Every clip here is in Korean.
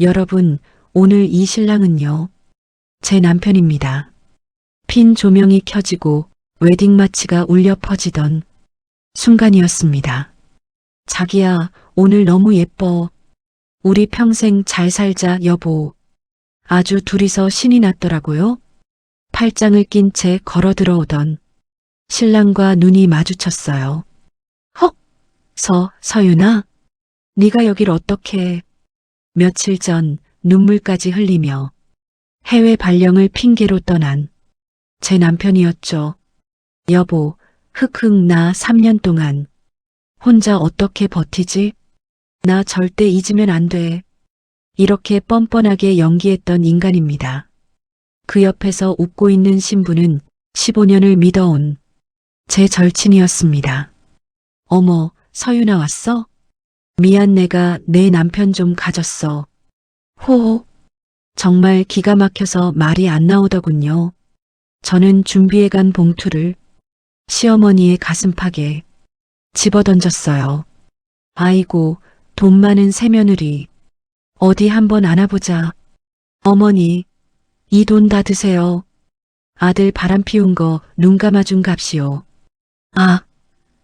여러분, 오늘 이 신랑은요. 제 남편입니다. 핀 조명이 켜지고 웨딩 마치가 울려 퍼지던 순간이었습니다. 자기야, 오늘 너무 예뻐. 우리 평생 잘 살자, 여보. 아주 둘이서 신이 났더라고요. 팔짱을 낀 채 걸어 들어오던 신랑과 눈이 마주쳤어요. 헉! 서윤아? 네가 여길 어떻게... 며칠 전 눈물까지 흘리며 해외 발령을 핑계로 떠난 제 남편이었죠. 여보, 나 3년 동안 혼자 어떻게 버티지? 나 절대 잊으면 안 돼. 이렇게 뻔뻔하게 연기했던 인간입니다. 그 옆에서 웃고 있는 신부는 15년을 믿어온 제 절친이었습니다. 어머, 서윤아 왔어? 미안, 내가 내 남편 좀 가졌어. 호호. 정말 기가 막혀서 말이 안 나오더군요. 저는 준비해간 봉투를 시어머니의 가슴팍에 집어던졌어요. 아이고, 돈 많은 새며느리. 어디 한번 안아보자. 어머니, 이 돈 다 드세요. 아들 바람 피운 거 눈 감아준 값이요. 아,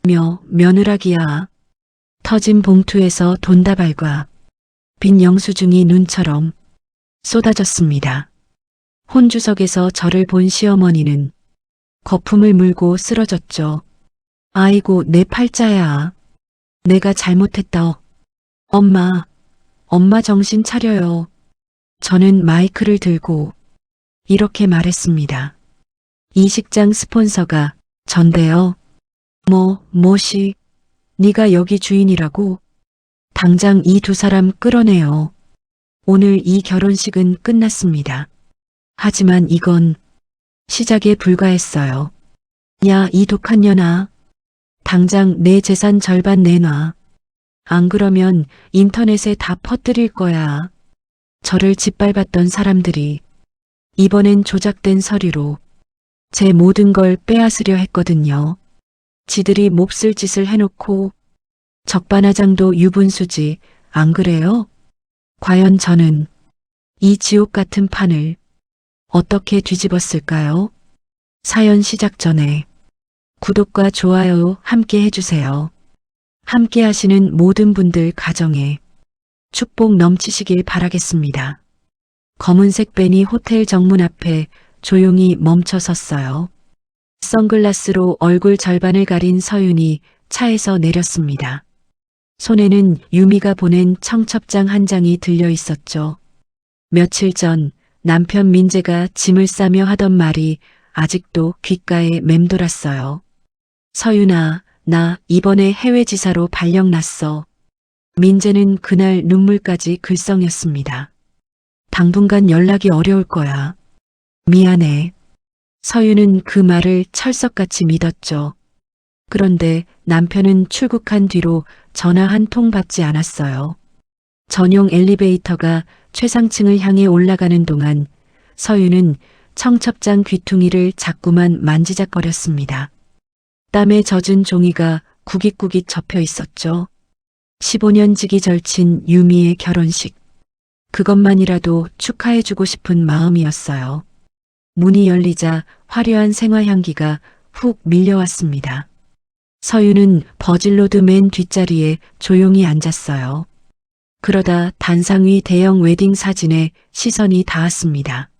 며느라기야. 터진 봉투에서 돈다발과 빈 영수증이 눈처럼 쏟아졌습니다. 혼주석에서 저를 본 시어머니는 거품을 물고 쓰러졌죠. 아이고, 내 팔자야. 내가 잘못했다. 엄마 정신 차려요. 저는 마이크를 들고 이렇게 말했습니다. 이 식장 스폰서가 전데요. 뭐시? 네가 여기 주인이라고? 당장 이 두 사람 끌어내요. 오늘 이 결혼식은 끝났습니다. 하지만 이건 시작에 불과했어요. 야, 이 독한 년아. 당장 내 재산 절반 내놔. 안 그러면 인터넷에 다 퍼뜨릴 거야. 저를 짓밟았던 사람들이 이번엔 조작된 서류로 제 모든 걸 빼앗으려 했거든요. 지들이 몹쓸 짓을 해놓고 적반하장도 유분수지, 안 그래요? 과연 저는 이 지옥 같은 판을 어떻게 뒤집었을까요? 사연 시작 전에 구독과 좋아요 함께 해주세요. 함께 하시는 모든 분들 가정에 축복 넘치시길 바라겠습니다. 검은색 밴이 호텔 정문 앞에 조용히 멈춰 섰어요. 선글라스로 얼굴 절반을 가린 서윤이 차에서 내렸습니다. 손에는 유미가 보낸 청첩장 한 장이 들려 있었죠. 며칠 전 남편 민재가 짐을 싸며 하던 말이 아직도 귓가에 맴돌았어요. 서윤아, 나 이번에 해외 지사로 발령 났어. 민재는 그날 눈물까지 글썽였습니다. 당분간 연락이 어려울 거야. 미안해. 서윤은 그 말을 철석같이 믿었죠. 그런데 남편은 출국한 뒤로 전화 한 통 받지 않았어요. 전용 엘리베이터가 최상층을 향해 올라가는 동안 서윤은 청첩장 귀퉁이를 자꾸만 만지작거렸습니다. 땀에 젖은 종이가 구깃구깃 접혀 있었죠. 15년 지기 절친 유미의 결혼식. 그것만이라도 축하해주고 싶은 마음이었어요. 문이 열리자 화려한 생화향기가 훅 밀려왔습니다. 서윤은 버질로드 맨 뒷자리에 조용히 앉았어요. 그러다 단상 위 대형 웨딩 사진에 시선이 닿았습니다.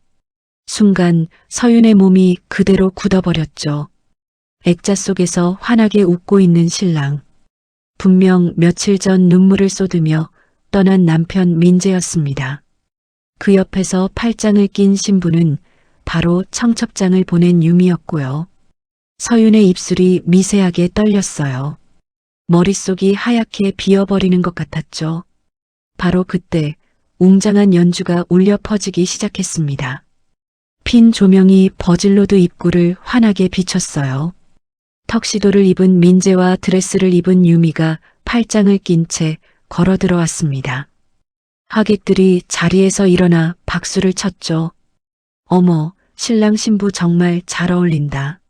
순간 서윤의 몸이 그대로 굳어버렸죠. 액자 속에서 환하게 웃고 있는 신랑. 분명 며칠 전 눈물을 쏟으며 떠난 남편 민재였습니다. 그 옆에서 팔짱을 낀 신부는 바로 청첩장을 보낸 유미였고요. 서윤의 입술이 미세하게 떨렸어요. 머릿속이 하얗게 비어버리는 것 같았죠. 바로 그때 웅장한 연주가 울려 퍼지기 시작했습니다. 핀 조명이 버질로드 입구를 환하게 비췄어요. 턱시도를 입은 민재와 드레스를 입은 유미가 팔짱을 낀 채 걸어 들어왔습니다. 하객들이 자리에서 일어나 박수를 쳤죠. 어머, 신랑 신부 정말 잘 어울린다.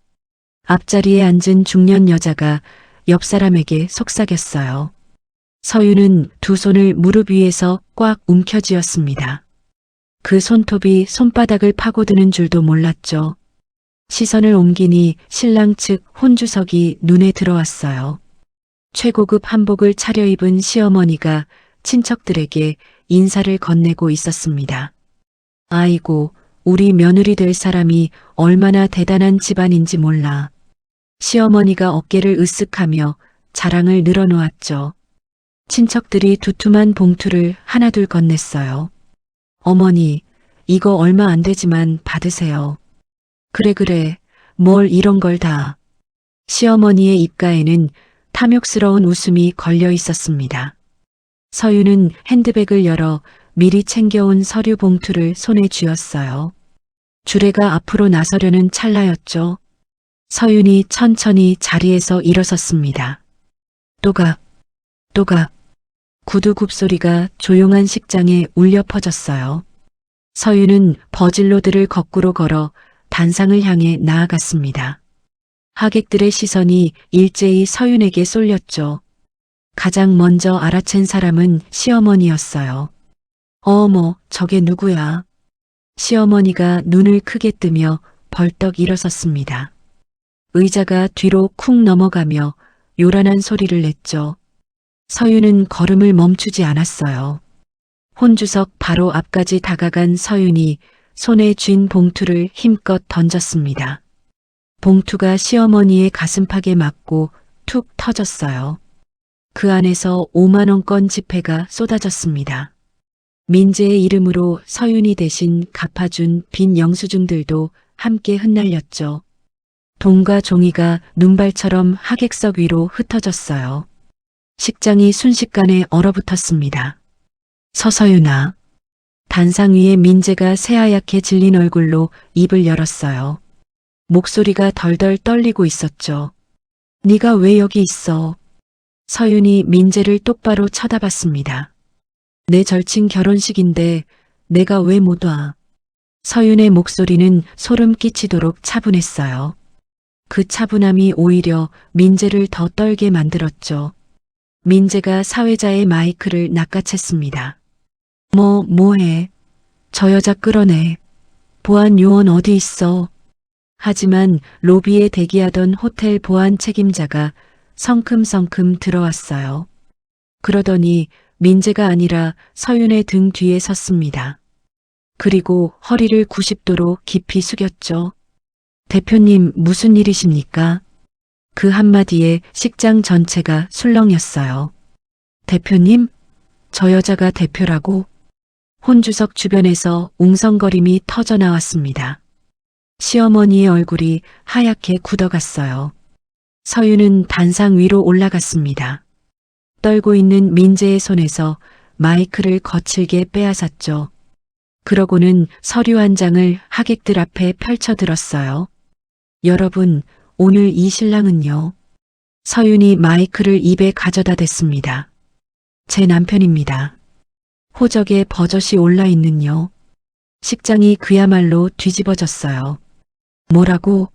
앞자리에 앉은 중년 여자가 옆 사람에게 속삭였어요. 서윤은 두 손을 무릎 위에서 꽉 움켜쥐었습니다. 그 손톱이 손바닥을 파고드는 줄도 몰랐죠. 시선을 옮기니 신랑 측 혼주석이 눈에 들어왔어요. 최고급 한복을 차려입은 시어머니가 친척들에게 인사를 건네고 있었습니다. 아이고, 우리 며느리 될 사람이 얼마나 대단한 집안인지 몰라. 시어머니가 어깨를 으쓱하며 자랑을 늘어놓았죠. 친척들이 두툼한 봉투를 하나둘 건넸어요. 어머니, 이거 얼마 안 되지만 받으세요. 그래, 뭘 이런 걸 다. 시어머니의 입가에는 탐욕스러운 웃음이 걸려 있었습니다. 서윤은 핸드백을 열어 미리 챙겨온 서류 봉투를 손에 쥐었어요. 주례가 앞으로 나서려는 찰나였죠. 서윤이 천천히 자리에서 일어섰습니다. 또각, 구두 굽소리가 조용한 식장에 울려 퍼졌어요. 서윤은 버질로드를 거꾸로 걸어 단상을 향해 나아갔습니다. 하객들의 시선이 일제히 서윤에게 쏠렸죠. 가장 먼저 알아챈 사람은 시어머니였어요. 어머, 저게 누구야? 시어머니가 눈을 크게 뜨며 벌떡 일어섰습니다. 의자가 뒤로 쿵 넘어가며 요란한 소리를 냈죠. 서윤은 걸음을 멈추지 않았어요. 혼주석 바로 앞까지 다가간 서윤이 손에 쥔 봉투를 힘껏 던졌습니다. 봉투가 시어머니의 가슴팍에 맞고 툭 터졌어요. 그 안에서 5만 원권 지폐가 쏟아졌습니다. 민재의 이름으로 서윤이 대신 갚아준 빈 영수증들도 함께 흩날렸죠. 돈과 종이가 눈발처럼 하객석 위로 흩어졌어요. 식장이 순식간에 얼어붙었습니다. 서서윤아. 단상 위에 민재가 새하얗게 질린 얼굴로 입을 열었어요. 목소리가 덜덜 떨리고 있었죠. 네가 왜 여기 있어? 서윤이 민재를 똑바로 쳐다봤습니다. 내 절친 결혼식인데 내가 왜 못 와? 서윤의 목소리는 소름 끼치도록 차분했어요. 그 차분함이 오히려 민재를 더 떨게 만들었죠. 민재가 사회자의 마이크를 낚아챘습니다. 뭐해? 저 여자 끌어내. 보안 요원 어디 있어? 하지만 로비에 대기하던 호텔 보안 책임자가 성큼성큼 들어왔어요. 그러더니 민재가 아니라 서윤의 등 뒤에 섰습니다. 그리고 허리를 90도로 깊이 숙였죠. 대표님, 무슨 일이십니까? 그 한마디에 식장 전체가 술렁였어요. 대표님? 저 여자가 대표라고? 혼주석 주변에서 웅성거림이 터져 나왔습니다. 시어머니의 얼굴이 하얗게 굳어갔어요. 서윤은 단상 위로 올라갔습니다. 떨고 있는 민재의 손에서 마이크를 거칠게 빼앗았죠. 그러고는 서류 한 장을 하객들 앞에 펼쳐들었어요. 여러분, 오늘 이 신랑은요. 서윤이 마이크를 입에 가져다 댔습니다. 제 남편입니다. 호적에 버젓이 올라있는요. 식장이 그야말로 뒤집어졌어요. 뭐라고?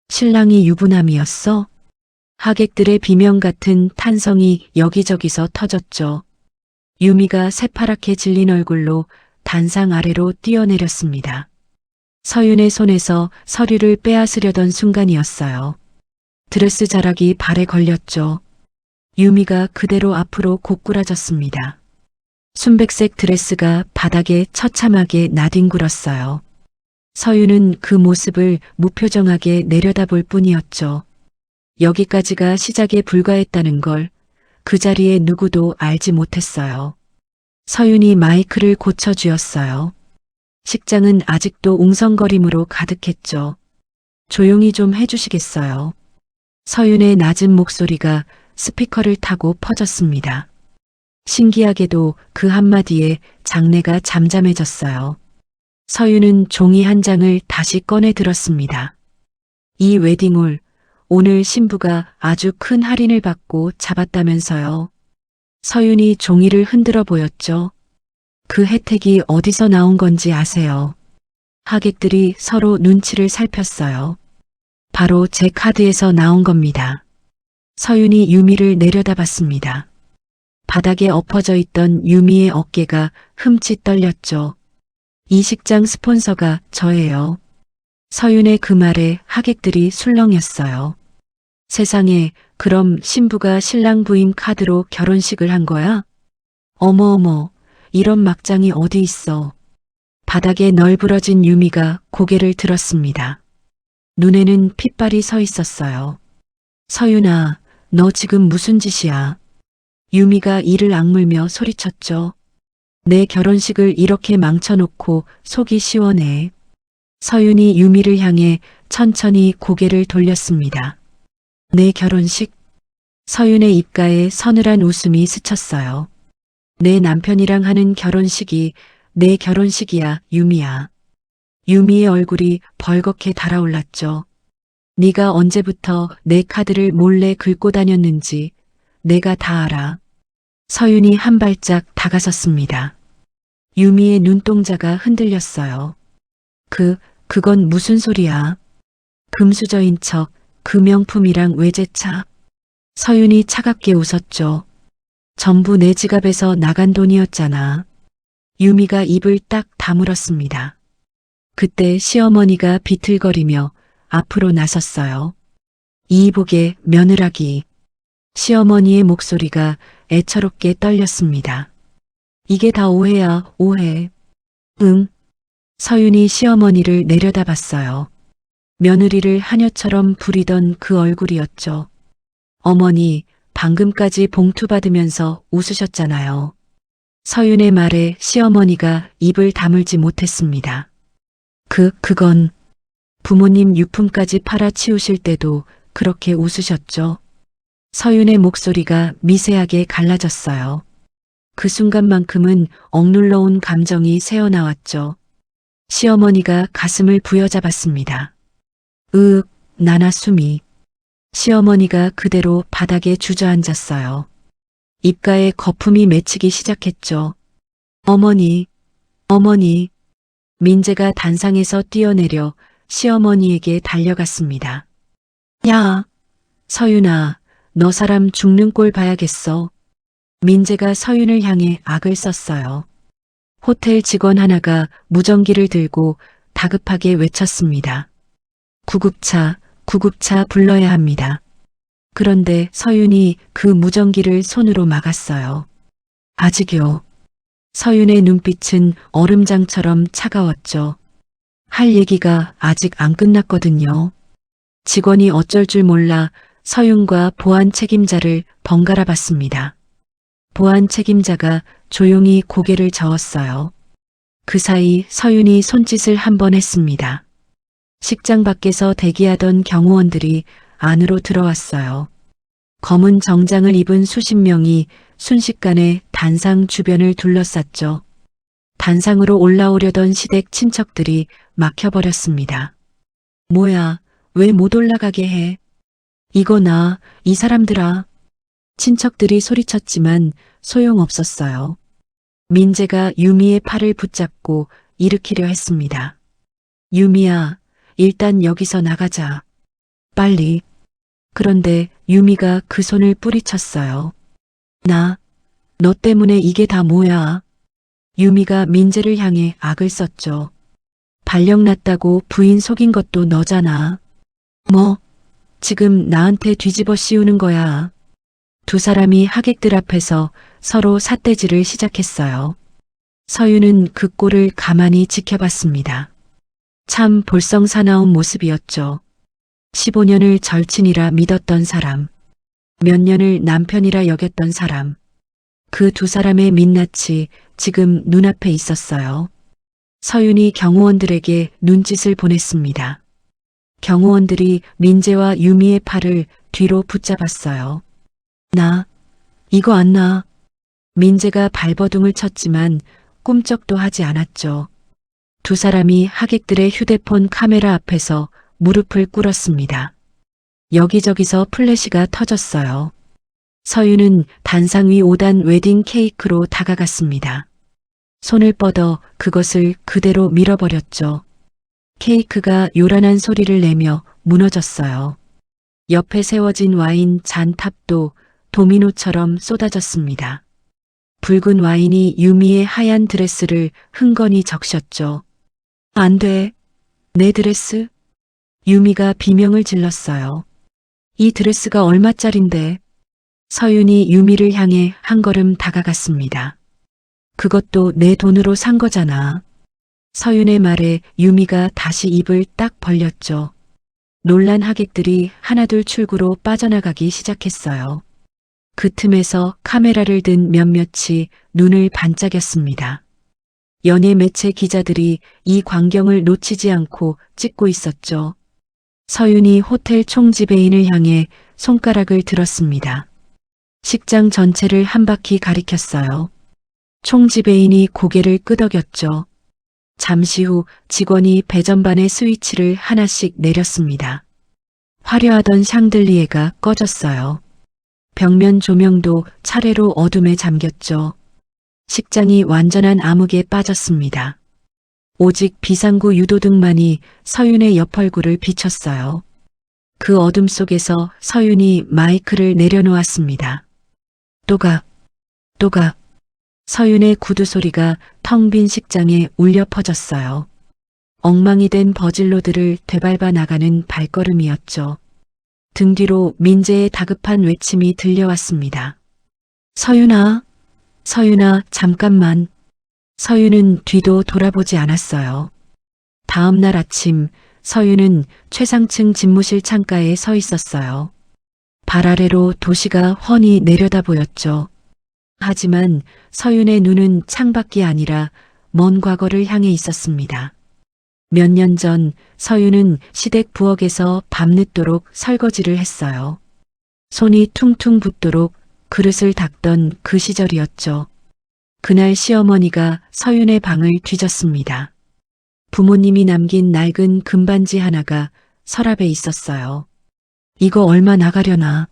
신랑이 유부남이었어? 하객들의 비명 같은 탄성이 여기저기서 터졌죠. 유미가 새파랗게 질린 얼굴로 단상 아래로 뛰어내렸습니다. 서윤의 손에서 서류를 빼앗으려던 순간이었어요. 드레스 자락이 발에 걸렸죠. 유미가 그대로 앞으로 고꾸라졌습니다. 순백색 드레스가 바닥에 처참하게 나뒹굴었어요. 서윤은 그 모습을 무표정하게 내려다볼 뿐이었죠. 여기까지가 시작에 불과했다는 걸 그 자리에 누구도 알지 못했어요. 서윤이 마이크를 고쳐쥐었어요. 식장은 아직도 웅성거림으로 가득했죠. 조용히 좀 해주시겠어요? 서윤의 낮은 목소리가 스피커를 타고 퍼졌습니다. 신기하게도 그 한마디에 장내가 잠잠해졌어요. 서윤은 종이 한 장을 다시 꺼내 들었습니다. 이 웨딩홀, 오늘 신부가 아주 큰 할인을 받고 잡았다면서요. 서윤이 종이를 흔들어 보였죠. 그 혜택이 어디서 나온 건지 아세요? 하객들이 서로 눈치를 살폈어요. 바로 제 카드에서 나온 겁니다. 서윤이 유미를 내려다봤습니다. 바닥에 엎어져 있던 유미의 어깨가 흠칫 떨렸죠. 이 식장 스폰서가 저예요. 서윤의 그 말에 하객들이 술렁였어요. 세상에, 그럼 신부가 신랑 부인 카드로 결혼식을 한 거야? 어머어머, 이런 막장이 어디 있어. 바닥에 널브러진 유미가 고개를 들었습니다. 눈에는 핏발이 서 있었어요. 서윤아, 너 지금 무슨 짓이야? 유미가 이를 악물며 소리쳤죠. 내 결혼식을 이렇게 망쳐놓고 속이 시원해. 서윤이 유미를 향해 천천히 고개를 돌렸습니다. 내 결혼식? 서윤의 입가에 서늘한 웃음이 스쳤어요. 내 남편이랑 하는 결혼식이 내 결혼식이야, 유미야. 유미의 얼굴이 벌겋게 달아올랐죠. 네가 언제부터 내 카드를 몰래 긁고 다녔는지 내가 다 알아. 서윤이 한 발짝 다가섰습니다. 유미의 눈동자가 흔들렸어요. 그건 무슨 소리야? 금수저인 척, 그 명품이랑 외제차. 서윤이 차갑게 웃었죠. 전부 내 지갑에서 나간 돈이었잖아. 유미가 입을 딱 다물었습니다. 그때 시어머니가 비틀거리며 앞으로 나섰어요. 이복의 며느라기. 시어머니의 목소리가 애처롭게 떨렸습니다. 이게 다 오해야, 오해. 응. 서윤이 시어머니를 내려다봤어요. 며느리를 하녀처럼 부리던 그 얼굴이었죠. 어머니, 방금까지 봉투 받으면서 웃으셨잖아요. 서윤의 말에 시어머니가 입을 다물지 못했습니다. 그건 부모님 유품까지 팔아치우실 때도 그렇게 웃으셨죠. 서윤의 목소리가 미세하게 갈라졌어요. 그 순간만큼은 억눌러 온 감정이 새어나왔죠. 시어머니가 가슴을 부여잡았습니다. 나나 숨이. 시어머니가 그대로 바닥에 주저앉았어요. 입가에 거품이 맺히기 시작했죠. 어머니. 민재가 단상에서 뛰어내려 시어머니에게 달려갔습니다. 야, 서윤아, 너 사람 죽는 꼴 봐야겠어. 민재가 서윤을 향해 악을 썼어요. 호텔 직원 하나가 무전기를 들고 다급하게 외쳤습니다. 구급차 불러야 합니다. 그런데 서윤이 그 무전기를 손으로 막았어요. 아직요. 서윤의 눈빛은 얼음장처럼 차가웠죠. 할 얘기가 아직 안 끝났거든요. 직원이 어쩔 줄 몰라 서윤과 보안 책임자를 번갈아 봤습니다. 보안 책임자가 조용히 고개를 저었어요. 그 사이 서윤이 손짓을 한 번 했습니다. 식장 밖에서 대기하던 경호원들이 안으로 들어왔어요. 검은 정장을 입은 수십 명이 순식간에 단상 주변을 둘러쌌죠. 단상으로 올라오려던 시댁 친척들이 막혀버렸습니다. 뭐야, 왜 못 올라가게 해? 이거나, 이 사람들아. 친척들이 소리쳤지만 소용없었어요. 민재가 유미의 팔을 붙잡고 일으키려 했습니다. 유미야, 일단 여기서 나가자. 빨리. 그런데 유미가 그 손을 뿌리쳤어요. 너 때문에 이게 다 뭐야? 유미가 민재를 향해 악을 썼죠. 발령났다고 부인 속인 것도 너잖아. 뭐? 지금 나한테 뒤집어 씌우는 거야. 두 사람이 하객들 앞에서 서로 삿대질을 시작했어요. 서윤은 그 꼴을 가만히 지켜봤습니다. 참 볼썽사나운 모습이었죠. 15년을 절친이라 믿었던 사람, 몇 년을 남편이라 여겼던 사람, 그 두 사람의 민낯이 지금 눈앞에 있었어요. 서윤이 경호원들에게 눈짓을 보냈습니다. 경호원들이 민재와 유미의 팔을 뒤로 붙잡았어요. 이거 안 나. 민재가 발버둥을 쳤지만 꿈쩍도 하지 않았죠. 두 사람이 하객들의 휴대폰 카메라 앞에서 무릎을 꿇었습니다. 여기저기서 플래시가 터졌어요. 서윤은 단상 위 5단 웨딩 케이크로 다가갔습니다. 손을 뻗어 그것을 그대로 밀어버렸죠. 케이크가 요란한 소리를 내며 무너졌어요. 옆에 세워진 와인 잔 탑도 도미노처럼 쏟아졌습니다. 붉은 와인이 유미의 하얀 드레스를 흥건히 적셨죠. 안 돼. 내 드레스? 유미가 비명을 질렀어요. 이 드레스가 얼마짜린데? 서윤이 유미를 향해 한 걸음 다가갔습니다. 그것도 내 돈으로 산 거잖아. 서윤의 말에 유미가 다시 입을 딱 벌렸죠. 놀란 하객들이 하나둘 출구로 빠져나가기 시작했어요. 그 틈에서 카메라를 든 몇몇이 눈을 반짝였습니다. 연예 매체 기자들이 이 광경을 놓치지 않고 찍고 있었죠. 서윤이 호텔 총지배인을 향해 손가락을 들었습니다. 식장 전체를 한 바퀴 가리켰어요. 총지배인이 고개를 끄덕였죠. 잠시 후 직원이 배전반의 스위치를 하나씩 내렸습니다. 화려하던 샹들리에가 꺼졌어요. 벽면 조명도 차례로 어둠에 잠겼죠. 식장이 완전한 암흑에 빠졌습니다. 오직 비상구 유도등만이 서윤의 옆 얼굴을 비췄어요. 그 어둠 속에서 서윤이 마이크를 내려놓았습니다. 또각, 또각. 서윤의 구두 소리가 텅 빈 식장에 울려 퍼졌어요. 엉망이 된 버질로들을 되밟아 나가는 발걸음이었죠. 등 뒤로 민재의 다급한 외침이 들려왔습니다. 서윤아, 서윤아, 잠깐만. 서윤은 뒤도 돌아보지 않았어요. 다음 날 아침 서윤은 최상층 집무실 창가에 서 있었어요. 발 아래로 도시가 훤히 내려다 보였죠. 하지만 서윤의 눈은 창밖이 아니라 먼 과거를 향해 있었습니다. 몇 년 전 서윤은 시댁 부엌에서 밤늦도록 설거지를 했어요. 손이 퉁퉁 붓도록 그릇을 닦던 그 시절이었죠. 그날 시어머니가 서윤의 방을 뒤졌습니다. 부모님이 남긴 낡은 금반지 하나가 서랍에 있었어요. 이거 얼마 나가려나?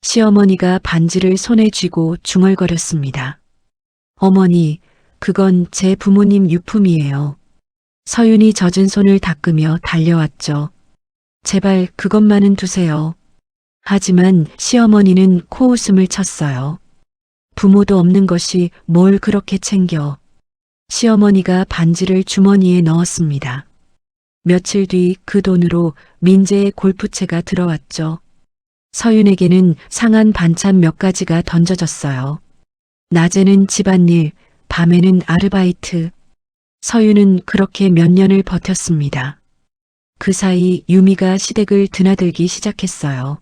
시어머니가 반지를 손에 쥐고 중얼거렸습니다. 어머니, 그건 제 부모님 유품이에요. 서윤이 젖은 손을 닦으며 달려왔죠. 제발 그것만은 두세요. 하지만 시어머니는 코웃음을 쳤어요. 부모도 없는 것이 뭘 그렇게 챙겨. 시어머니가 반지를 주머니에 넣었습니다. 며칠 뒤 그 돈으로 민재의 골프채가 들어왔죠. 서윤에게는 상한 반찬 몇 가지가 던져졌어요. 낮에는 집안일, 밤에는 아르바이트. 서윤은 그렇게 몇 년을 버텼습니다. 그 사이 유미가 시댁을 드나들기 시작했어요.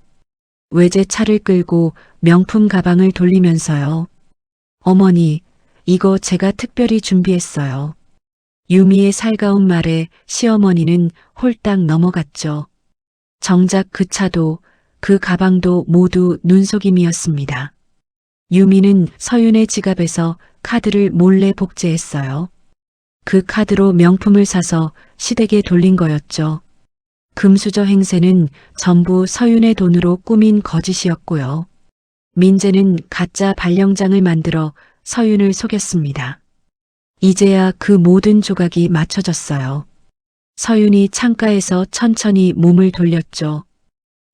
외제차를 끌고 명품 가방을 돌리면서요. 어머니, 이거 제가 특별히 준비했어요. 유미의 살가운 말에 시어머니는 홀딱 넘어갔죠. 정작 그 차도 그 가방도 모두 눈속임이었습니다. 유미는 서윤의 지갑에서 카드를 몰래 복제했어요. 그 카드로 명품을 사서 시댁에 돌린 거였죠. 금수저 행세는 전부 서윤의 돈으로 꾸민 거짓이었고요. 민재는 가짜 발령장을 만들어 서윤을 속였습니다. 이제야 그 모든 조각이 맞춰졌어요. 서윤이 창가에서 천천히 몸을 돌렸죠.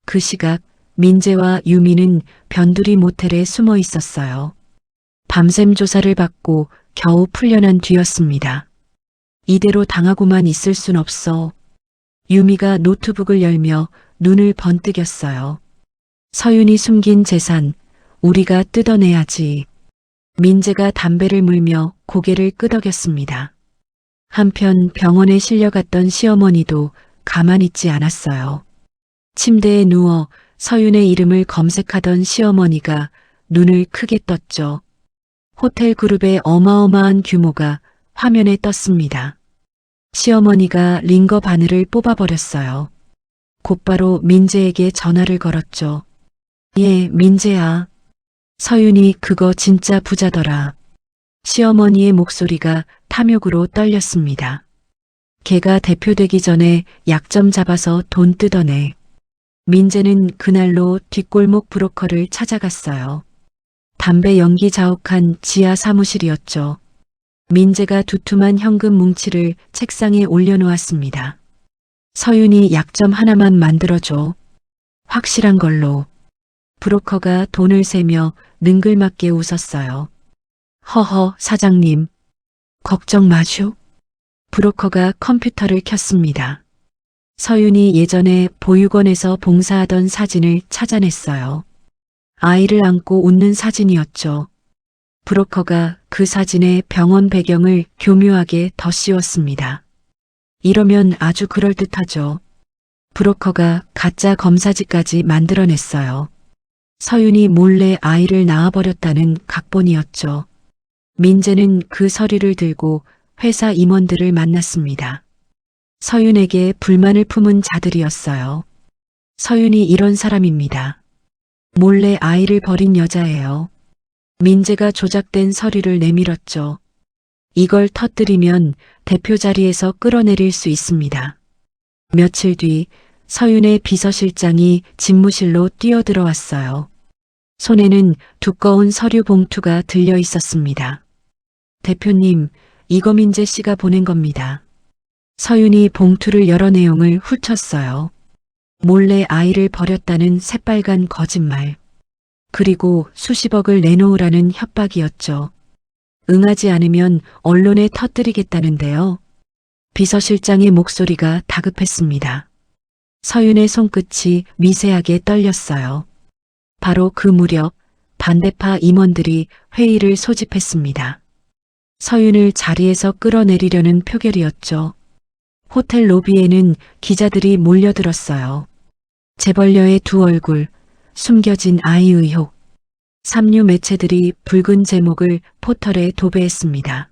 그 시각 민재와 유미는 변두리 모텔에 숨어 있었어요. 밤샘 조사를 받고 겨우 풀려난 뒤였습니다. 이대로 당하고만 있을 순 없어. 유미가 노트북을 열며 눈을 번뜩였어요. 서윤이 숨긴 재산, 우리가 뜯어내야지. 민재가 담배를 물며 고개를 끄덕였습니다. 한편 병원에 실려갔던 시어머니도 가만히 있지 않았어요. 침대에 누워 서윤의 이름을 검색하던 시어머니가 눈을 크게 떴죠. 호텔 그룹의 어마어마한 규모가 화면에 떴습니다. 시어머니가 링거 바늘을 뽑아버렸어요. 곧바로 민재에게 전화를 걸었죠. 예, 민재야. 서윤이 그거 진짜 부자더라. 시어머니의 목소리가 탐욕으로 떨렸습니다. 걔가 대표되기 전에 약점 잡아서 돈 뜯어내. 민재는 그날로 뒷골목 브로커를 찾아갔어요. 담배 연기 자욱한 지하 사무실이었죠. 민재가 두툼한 현금 뭉치를 책상에 올려놓았습니다. 서윤이 약점 하나만 만들어줘. 확실한 걸로. 브로커가 돈을 세며 능글맞게 웃었어요. 허허, 사장님. 걱정 마슈. 브로커가 컴퓨터를 켰습니다. 서윤이 예전에 보육원에서 봉사하던 사진을 찾아냈어요. 아이를 안고 웃는 사진이었죠. 브로커가 그 사진에 병원 배경을 교묘하게 덧씌웠습니다. 이러면 아주 그럴듯하죠. 브로커가 가짜 검사지까지 만들어냈어요. 서윤이 몰래 아이를 낳아버렸다는 각본이었죠. 민재는 그 서류를 들고 회사 임원들을 만났습니다. 서윤에게 불만을 품은 자들이었어요. 서윤이 이런 사람입니다. 몰래 아이를 버린 여자예요. 민재가 조작된 서류를 내밀었죠. 이걸 터뜨리면 대표 자리에서 끌어내릴 수 있습니다. 며칠 뒤 서윤의 비서실장이 집무실로 뛰어들어왔어요. 손에는 두꺼운 서류 봉투가 들려 있었습니다. 대표님, 이거 민재 씨가 보낸 겁니다. 서윤이 봉투를 열어 내용을 훑었어요. 몰래 아이를 버렸다는 새빨간 거짓말. 그리고 수십억을 내놓으라는 협박이었죠. 응하지 않으면 언론에 터뜨리겠다는데요. 비서실장의 목소리가 다급했습니다. 서윤의 손끝이 미세하게 떨렸어요. 바로 그 무렵 반대파 임원들이 회의를 소집했습니다. 서윤을 자리에서 끌어내리려는 표결이었죠. 호텔 로비에는 기자들이 몰려들었어요. 재벌녀의 두 얼굴, 숨겨진 아이 의혹. 삼류 매체들이 붉은 제목을 포털에 도배했습니다.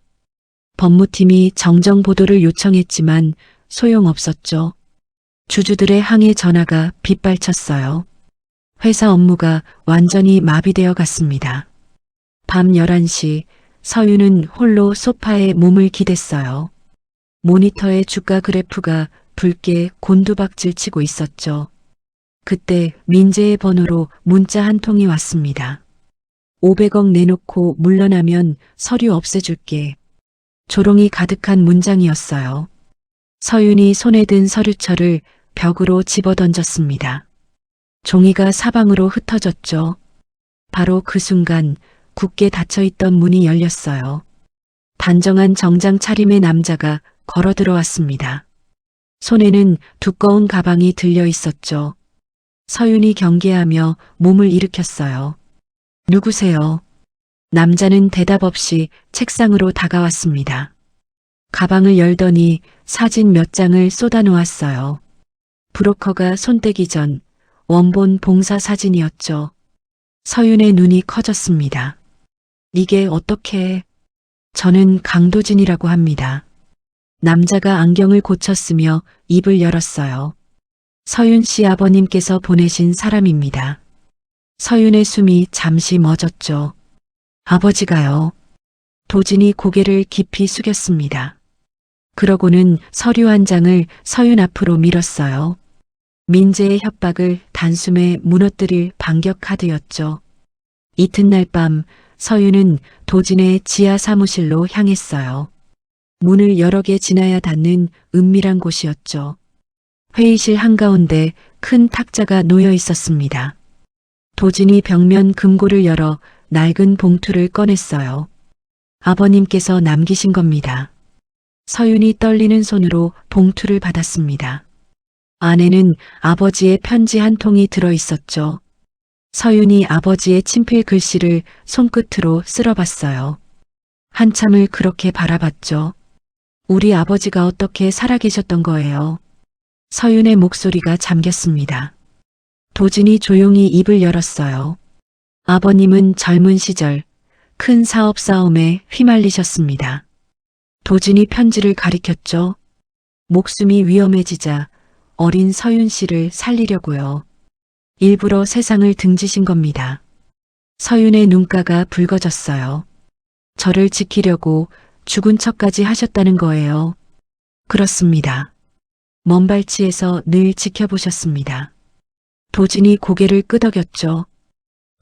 법무팀이 정정 보도를 요청했지만 소용없었죠. 주주들의 항의 전화가 빗발쳤어요. 회사 업무가 완전히 마비되어 갔습니다. 밤 11시 서윤은 홀로 소파에 몸을 기댔어요. 모니터의 주가 그래프가 붉게 곤두박질 치고 있었죠. 그때 민재의 번호로 문자 한 통이 왔습니다. 500억 내놓고 물러나면 서류 없애줄게. 조롱이 가득한 문장이었어요. 서윤이 손에 든 서류철을 벽으로 집어던졌습니다. 종이가 사방으로 흩어졌죠. 바로 그 순간 굳게 닫혀있던 문이 열렸어요. 단정한 정장 차림의 남자가 걸어 들어왔습니다. 손에는 두꺼운 가방이 들려 있었죠. 서윤이 경계하며 몸을 일으켰어요. 누구세요? 남자는 대답 없이 책상으로 다가왔습니다. 가방을 열더니 사진 몇 장을 쏟아 놓았어요. 브로커가 손대기 전 원본 봉사 사진이었죠. 서윤의 눈이 커졌습니다. 이게 어떻게... 저는 강도진이라고 합니다. 남자가 안경을 고쳤으며 입을 열었어요. 서윤 씨 아버님께서 보내신 사람입니다. 서윤의 숨이 잠시 멎었죠. 아버지가요. 도진이 고개를 깊이 숙였습니다. 그러고는 서류 한 장을 서윤 앞으로 밀었어요. 민재의 협박을 단숨에 무너뜨릴 반격 카드였죠. 이튿날 밤 서윤은 도진의 지하 사무실로 향했어요. 문을 여러 개 지나야 닿는 은밀한 곳이었죠. 회의실 한가운데 큰 탁자가 놓여 있었습니다. 도진이 벽면 금고를 열어 낡은 봉투를 꺼냈어요. 아버님께서 남기신 겁니다. 서윤이 떨리는 손으로 봉투를 받았습니다. 안에는 아버지의 편지 한 통이 들어 있었죠. 서윤이 아버지의 친필 글씨를 손끝으로 쓸어봤어요. 한참을 그렇게 바라봤죠. 우리 아버지가 어떻게 살아계셨던 거예요? 서윤의 목소리가 잠겼습니다. 도진이 조용히 입을 열었어요. 아버님은 젊은 시절 큰 사업 싸움에 휘말리셨습니다. 도진이 편지를 가리켰죠. 목숨이 위험해지자 어린 서윤 씨를 살리려고요. 일부러 세상을 등지신 겁니다. 서윤의 눈가가 붉어졌어요. 저를 지키려고 죽은 척까지 하셨다는 거예요. 그렇습니다. 먼발치에서 늘 지켜보셨습니다. 도진이 고개를 끄덕였죠.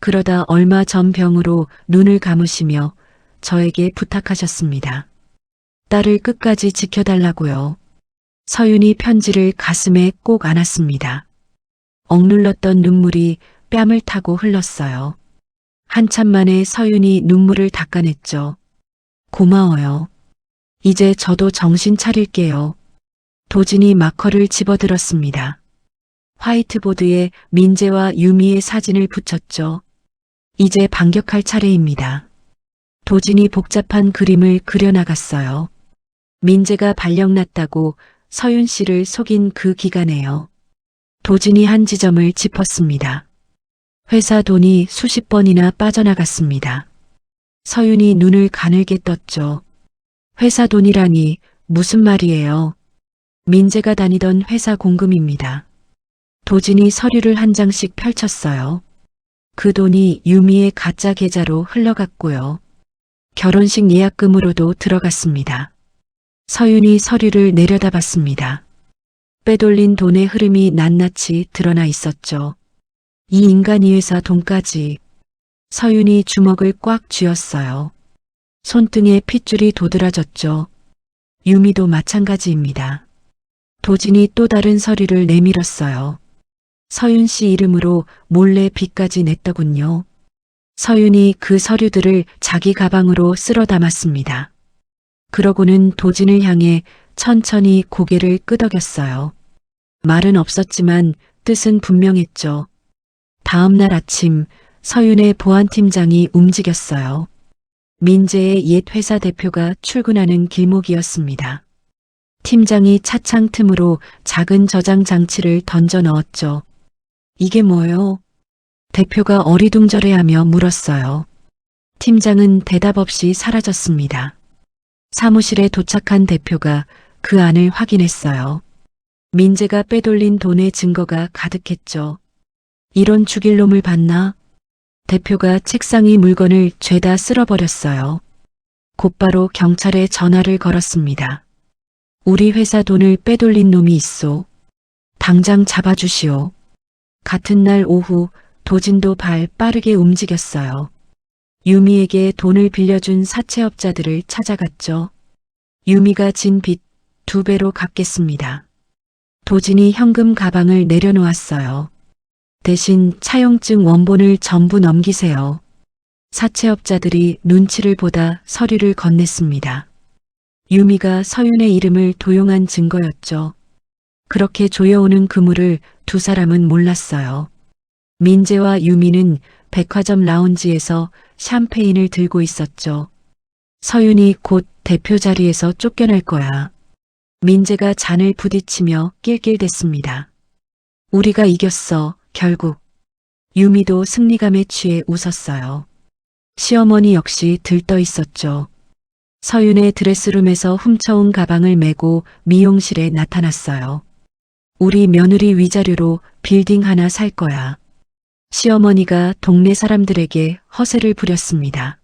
그러다 얼마 전 병으로 눈을 감으시며 저에게 부탁하셨습니다. 딸을 끝까지 지켜달라고요. 서윤이 편지를 가슴에 꼭 안았습니다. 억눌렀던 눈물이 뺨을 타고 흘렀어요. 한참 만에 서윤이 눈물을 닦아냈죠. 고마워요. 이제 저도 정신 차릴게요. 도진이 마커를 집어들었습니다. 화이트보드에 민재와 유미의 사진을 붙였죠. 이제 반격할 차례입니다. 도진이 복잡한 그림을 그려나갔어요. 민재가 발령났다고 서윤 씨를 속인 그 기간에요. 도진이 한 지점을 짚었습니다. 회사 돈이 수십 번이나 빠져나갔습니다. 서윤이 눈을 가늘게 떴죠. 회사 돈이라니 무슨 말이에요? 민재가 다니던 회사 공금입니다. 도진이 서류를 한 장씩 펼쳤어요. 그 돈이 유미의 가짜 계좌로 흘러갔고요. 결혼식 예약금으로도 들어갔습니다. 서윤이 서류를 내려다봤습니다. 빼돌린 돈의 흐름이 낱낱이 드러나 있었죠. 이 인간이 회사 돈까지. 서윤이 주먹을 꽉 쥐었어요. 손등에 핏줄이 도드라졌죠. 유미도 마찬가지입니다. 도진이 또 다른 서류를 내밀었어요. 서윤 씨 이름으로 몰래 빚까지 냈더군요. 서윤이 그 서류들을 자기 가방으로 쓸어 담았습니다. 그러고는 도진을 향해 천천히 고개를 끄덕였어요. 말은 없었지만 뜻은 분명했죠. 다음 날 아침 서윤의 보안팀장이 움직였어요. 민재의 옛 회사 대표가 출근하는 길목이었습니다. 팀장이 차창 틈으로 작은 저장 장치를 던져 넣었죠. 이게 뭐요? 대표가 어리둥절해하며 물었어요. 팀장은 대답 없이 사라졌습니다. 사무실에 도착한 대표가 그 안을 확인했어요. 민재가 빼돌린 돈의 증거가 가득했죠. 이런 죽일 놈을 봤나? 대표가 책상 위 물건을 죄다 쓸어버렸어요. 곧바로 경찰에 전화를 걸었습니다. 우리 회사 돈을 빼돌린 놈이 있소. 당장 잡아주시오. 같은 날 오후 도진도 발 빠르게 움직였어요. 유미에게 돈을 빌려준 사채업자들을 찾아갔죠. 유미가 진 빚 2배로 갚겠습니다. 도진이 현금 가방을 내려놓았어요. 대신 차용증 원본을 전부 넘기세요. 사채업자들이 눈치를 보다 서류를 건넸습니다. 유미가 서윤의 이름을 도용한 증거였죠. 그렇게 조여오는 그물을 두 사람은 몰랐어요. 민재와 유미는 백화점 라운지에서 샴페인을 들고 있었죠. 서윤이 곧 대표 자리에서 쫓겨날 거야. 민재가 잔을 부딪히며 낄낄댔습니다. 우리가 이겼어, 결국. 유미도 승리감에 취해 웃었어요. 시어머니 역시 들떠 있었죠. 서윤의 드레스룸에서 훔쳐온 가방을 메고 미용실에 나타났어요. 우리 며느리 위자료로 빌딩 하나 살 거야. 시어머니가 동네 사람들에게 허세를 부렸습니다.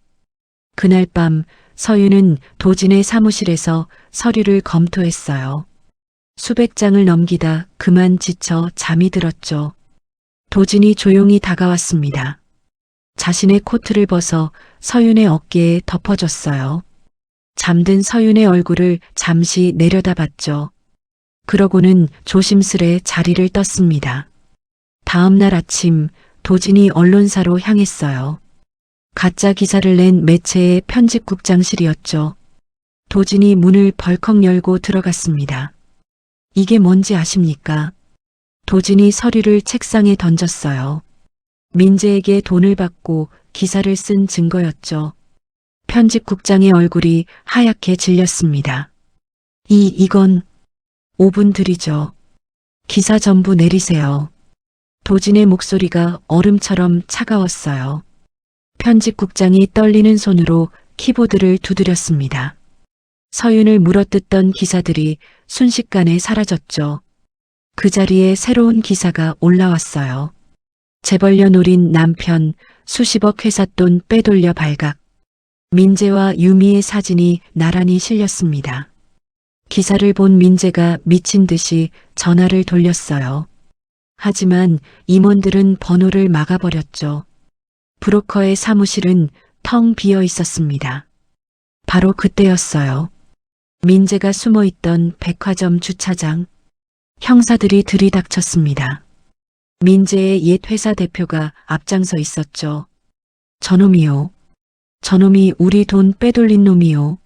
그날 밤 서윤은 도진의 사무실에서 서류를 검토했어요. 수백 장을 넘기다 그만 지쳐 잠이 들었죠. 도진이 조용히 다가왔습니다. 자신의 코트를 벗어 서윤의 어깨에 덮어줬어요. 잠든 서윤의 얼굴을 잠시 내려다봤죠. 그러고는 조심스레 자리를 떴습니다. 다음 날 아침 도진이 언론사로 향했어요. 가짜 기사를 낸 매체의 편집국장실이었죠. 도진이 문을 벌컥 열고 들어갔습니다. 이게 뭔지 아십니까? 도진이 서류를 책상에 던졌어요. 민재에게 돈을 받고 기사를 쓴 증거였죠. 편집국장의 얼굴이 하얗게 질렸습니다. 이건 5분 드리죠. 기사 전부 내리세요. 도진의 목소리가 얼음처럼 차가웠어요. 편집국장이 떨리는 손으로 키보드를 두드렸습니다. 서윤을 물어뜯던 기사들이 순식간에 사라졌죠. 그 자리에 새로운 기사가 올라왔어요. 재벌려 노린 남편 수십억 회삿돈 빼돌려 발각. 민재와 유미의 사진이 나란히 실렸습니다. 기사를 본 민재가 미친 듯이 전화를 돌렸어요. 하지만 임원들은 번호를 막아버렸죠. 브로커의 사무실은 텅 비어 있었습니다. 바로 그때였어요. 민재가 숨어있던 백화점 주차장. 형사들이 들이닥쳤습니다. 민재의 옛 회사 대표가 앞장서 있었죠. 저놈이요. 저놈이 우리 돈 빼돌린 놈이요.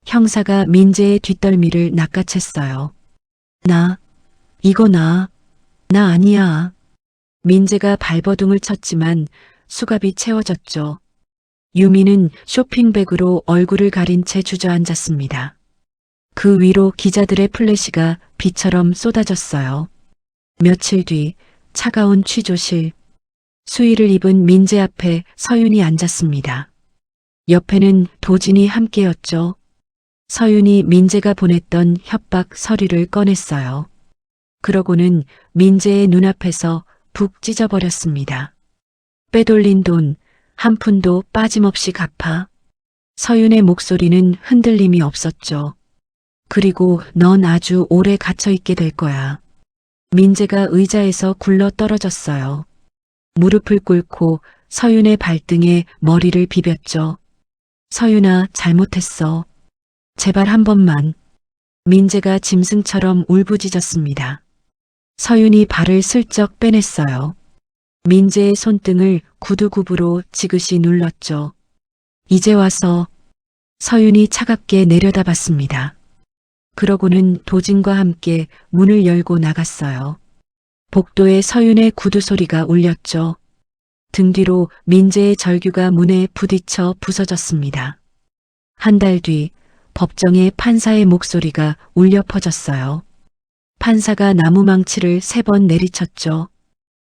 형사가 민재의 뒷덜미를 낚아챘어요. 이거 나 아니야. 민재가 발버둥을 쳤지만 수갑이 채워졌죠. 유미는 쇼핑백으로 얼굴을 가린 채 주저앉았습니다. 그 위로 기자들의 플래시가 비처럼 쏟아졌어요. 며칠 뒤 차가운 취조실. 수의를 입은 민재 앞에 서윤이 앉았습니다. 옆에는 도진이 함께였죠. 서윤이 민재가 보냈던 협박 서류를 꺼냈어요. 그러고는 민재의 눈앞에서 푹 찢어버렸습니다. 빼돌린 돈 한 푼도 빠짐없이 갚아. 서윤의 목소리는 흔들림이 없었죠. 그리고 넌 아주 오래 갇혀있게 될 거야. 민재가 의자에서 굴러 떨어졌어요. 무릎을 꿇고 서윤의 발등에 머리를 비볐죠. 서윤아, 잘못했어. 제발 한 번만. 민재가 짐승처럼 울부짖었습니다. 서윤이 발을 슬쩍 빼냈어요. 민재의 손등을 구두굽으로 지그시 눌렀죠. 이제 와서. 서윤이 차갑게 내려다봤습니다. 그러고는 도진과 함께 문을 열고 나갔어요. 복도에 서윤의 구두 소리가 울렸죠. 등 뒤로 민재의 절규가 문에 부딪혀 부서졌습니다. 한 달 뒤 법정에 판사의 목소리가 울려 퍼졌어요. 판사가 나무망치를 3번 내리쳤죠.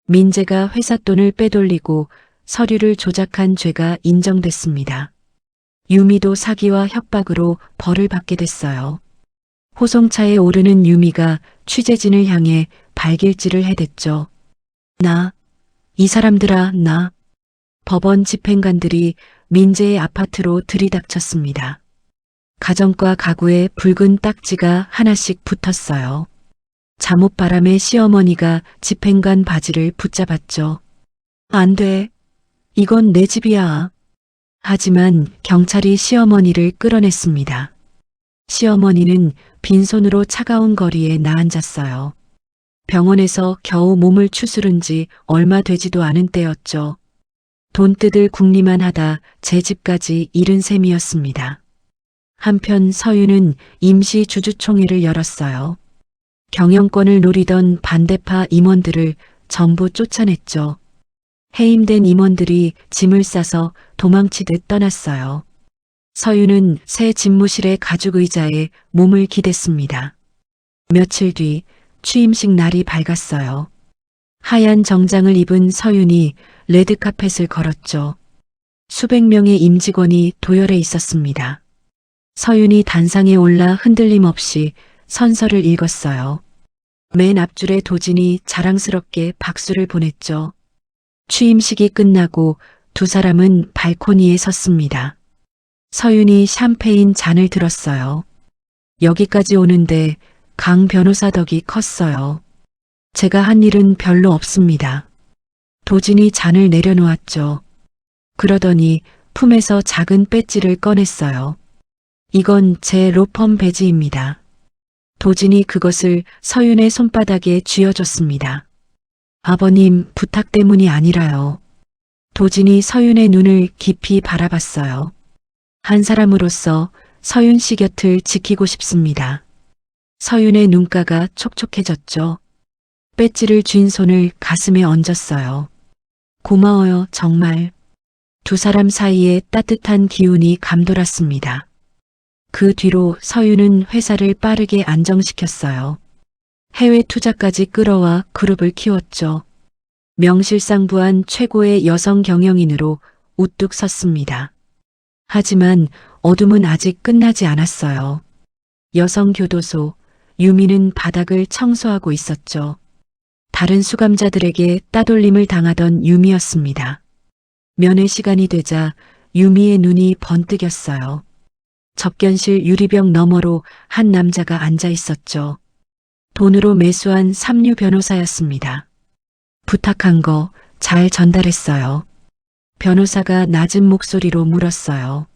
민재가 회사 돈을 빼돌리고 서류를 조작한 죄가 인정됐습니다. 유미도 사기와 협박으로 벌을 받게 됐어요. 호송차에 오르는 유미가 취재진을 향해 발길질을 해댔죠. 이 사람들아, 법원 집행관들이 민재의 아파트로 들이닥쳤습니다. 가정과 가구에 붉은 딱지가 하나씩 붙었어요. 잠옷바람에 시어머니가 집행관 바지를 붙잡았죠. 안 돼. 이건 내 집이야. 하지만 경찰이 시어머니를 끌어냈습니다. 시어머니는 빈손으로 차가운 거리에 나앉았어요. 병원에서 겨우 몸을 추스른 지 얼마 되지도 않은 때였죠. 돈 뜯을 궁리만 하다 제 집까지 잃은 셈이었습니다. 한편 서윤은 임시 주주총회를 열었어요. 경영권을 노리던 반대파 임원들을 전부 쫓아냈죠. 해임된 임원들이 짐을 싸서 도망치듯 떠났어요. 서윤은 새 집무실의 가죽 의자에 몸을 기댔습니다. 며칠 뒤 취임식 날이 밝았어요. 하얀 정장을 입은 서윤이 레드카펫을 걸었죠. 수백 명의 임직원이 도열해 있었습니다. 서윤이 단상에 올라 흔들림 없이 선서를 읽었어요. 맨 앞줄에 도진이 자랑스럽게 박수를 보냈죠. 취임식이 끝나고 두 사람은 발코니에 섰습니다. 서윤이 샴페인 잔을 들었어요. 여기까지 오는데 강 변호사 덕이 컸어요. 제가 한 일은 별로 없습니다. 도진이 잔을 내려놓았죠. 그러더니 품에서 작은 배지를 꺼냈어요. 이건 제 로펌 배지입니다. 도진이 그것을 서윤의 손바닥에 쥐어줬습니다. 아버님, 부탁 때문이 아니라요. 도진이 서윤의 눈을 깊이 바라봤어요. 한 사람으로서 서윤 씨 곁을 지키고 싶습니다. 서윤의 눈가가 촉촉해졌죠. 배지를 쥔 손을 가슴에 얹었어요. 고마워요, 정말. 두 사람 사이에 따뜻한 기운이 감돌았습니다. 그 뒤로 서윤은 회사를 빠르게 안정시켰어요. 해외 투자까지 끌어와 그룹을 키웠죠. 명실상부한 최고의 여성 경영인으로 우뚝 섰습니다. 하지만 어둠은 아직 끝나지 않았어요. 여성교도소, 유미는 바닥을 청소하고 있었죠. 다른 수감자들에게 따돌림을 당하던 유미였습니다. 면회 시간이 되자 유미의 눈이 번뜩였어요. 접견실 유리병 너머로 한 남자가 앉아 있었죠. 돈으로 매수한 삼류 변호사였습니다. 부탁한 거 잘 전달했어요. 변호사가 낮은 목소리로 물었어요.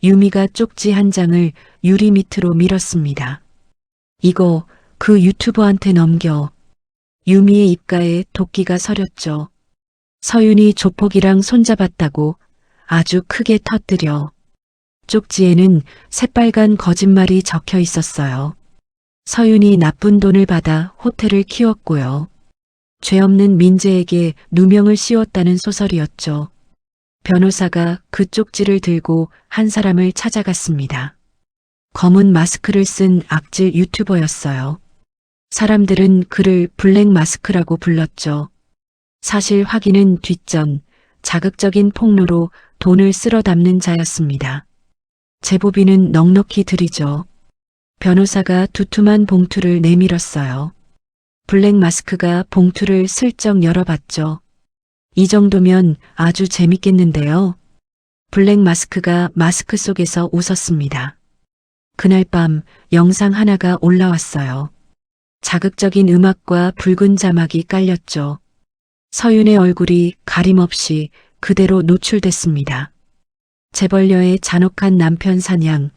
유미가 쪽지 한 장을 유리 밑으로 밀었습니다. 이거 그 유튜버한테 넘겨. 유미의 입가에 도끼가 서렸죠. 서윤이 조폭이랑 손잡았다고 아주 크게 터뜨려. 쪽지에는 새빨간 거짓말이 적혀 있었어요. 서윤이 나쁜 돈을 받아 호텔을 키웠고요. 죄 없는 민재에게 누명을 씌웠다는 소설이었죠. 변호사가 그 쪽지를 들고 한 사람을 찾아갔습니다. 검은 마스크를 쓴 악질 유튜버였어요. 사람들은 그를 블랙 마스크라고 불렀죠. 사실 확인은 뒷전, 자극적인 폭로로 돈을 쓸어 담는 자였습니다. 제보비는 넉넉히 드리죠. 변호사가 두툼한 봉투를 내밀었어요. 블랙 마스크가 봉투를 슬쩍 열어봤죠. 이 정도면 아주 재밌겠는데요. 블랙 마스크가 마스크 속에서 웃었습니다. 그날 밤 영상 하나가 올라왔어요. 자극적인 음악과 붉은 자막이 깔렸죠. 서윤의 얼굴이 가림없이 그대로 노출됐습니다. 재벌녀의 잔혹한 남편 사냥,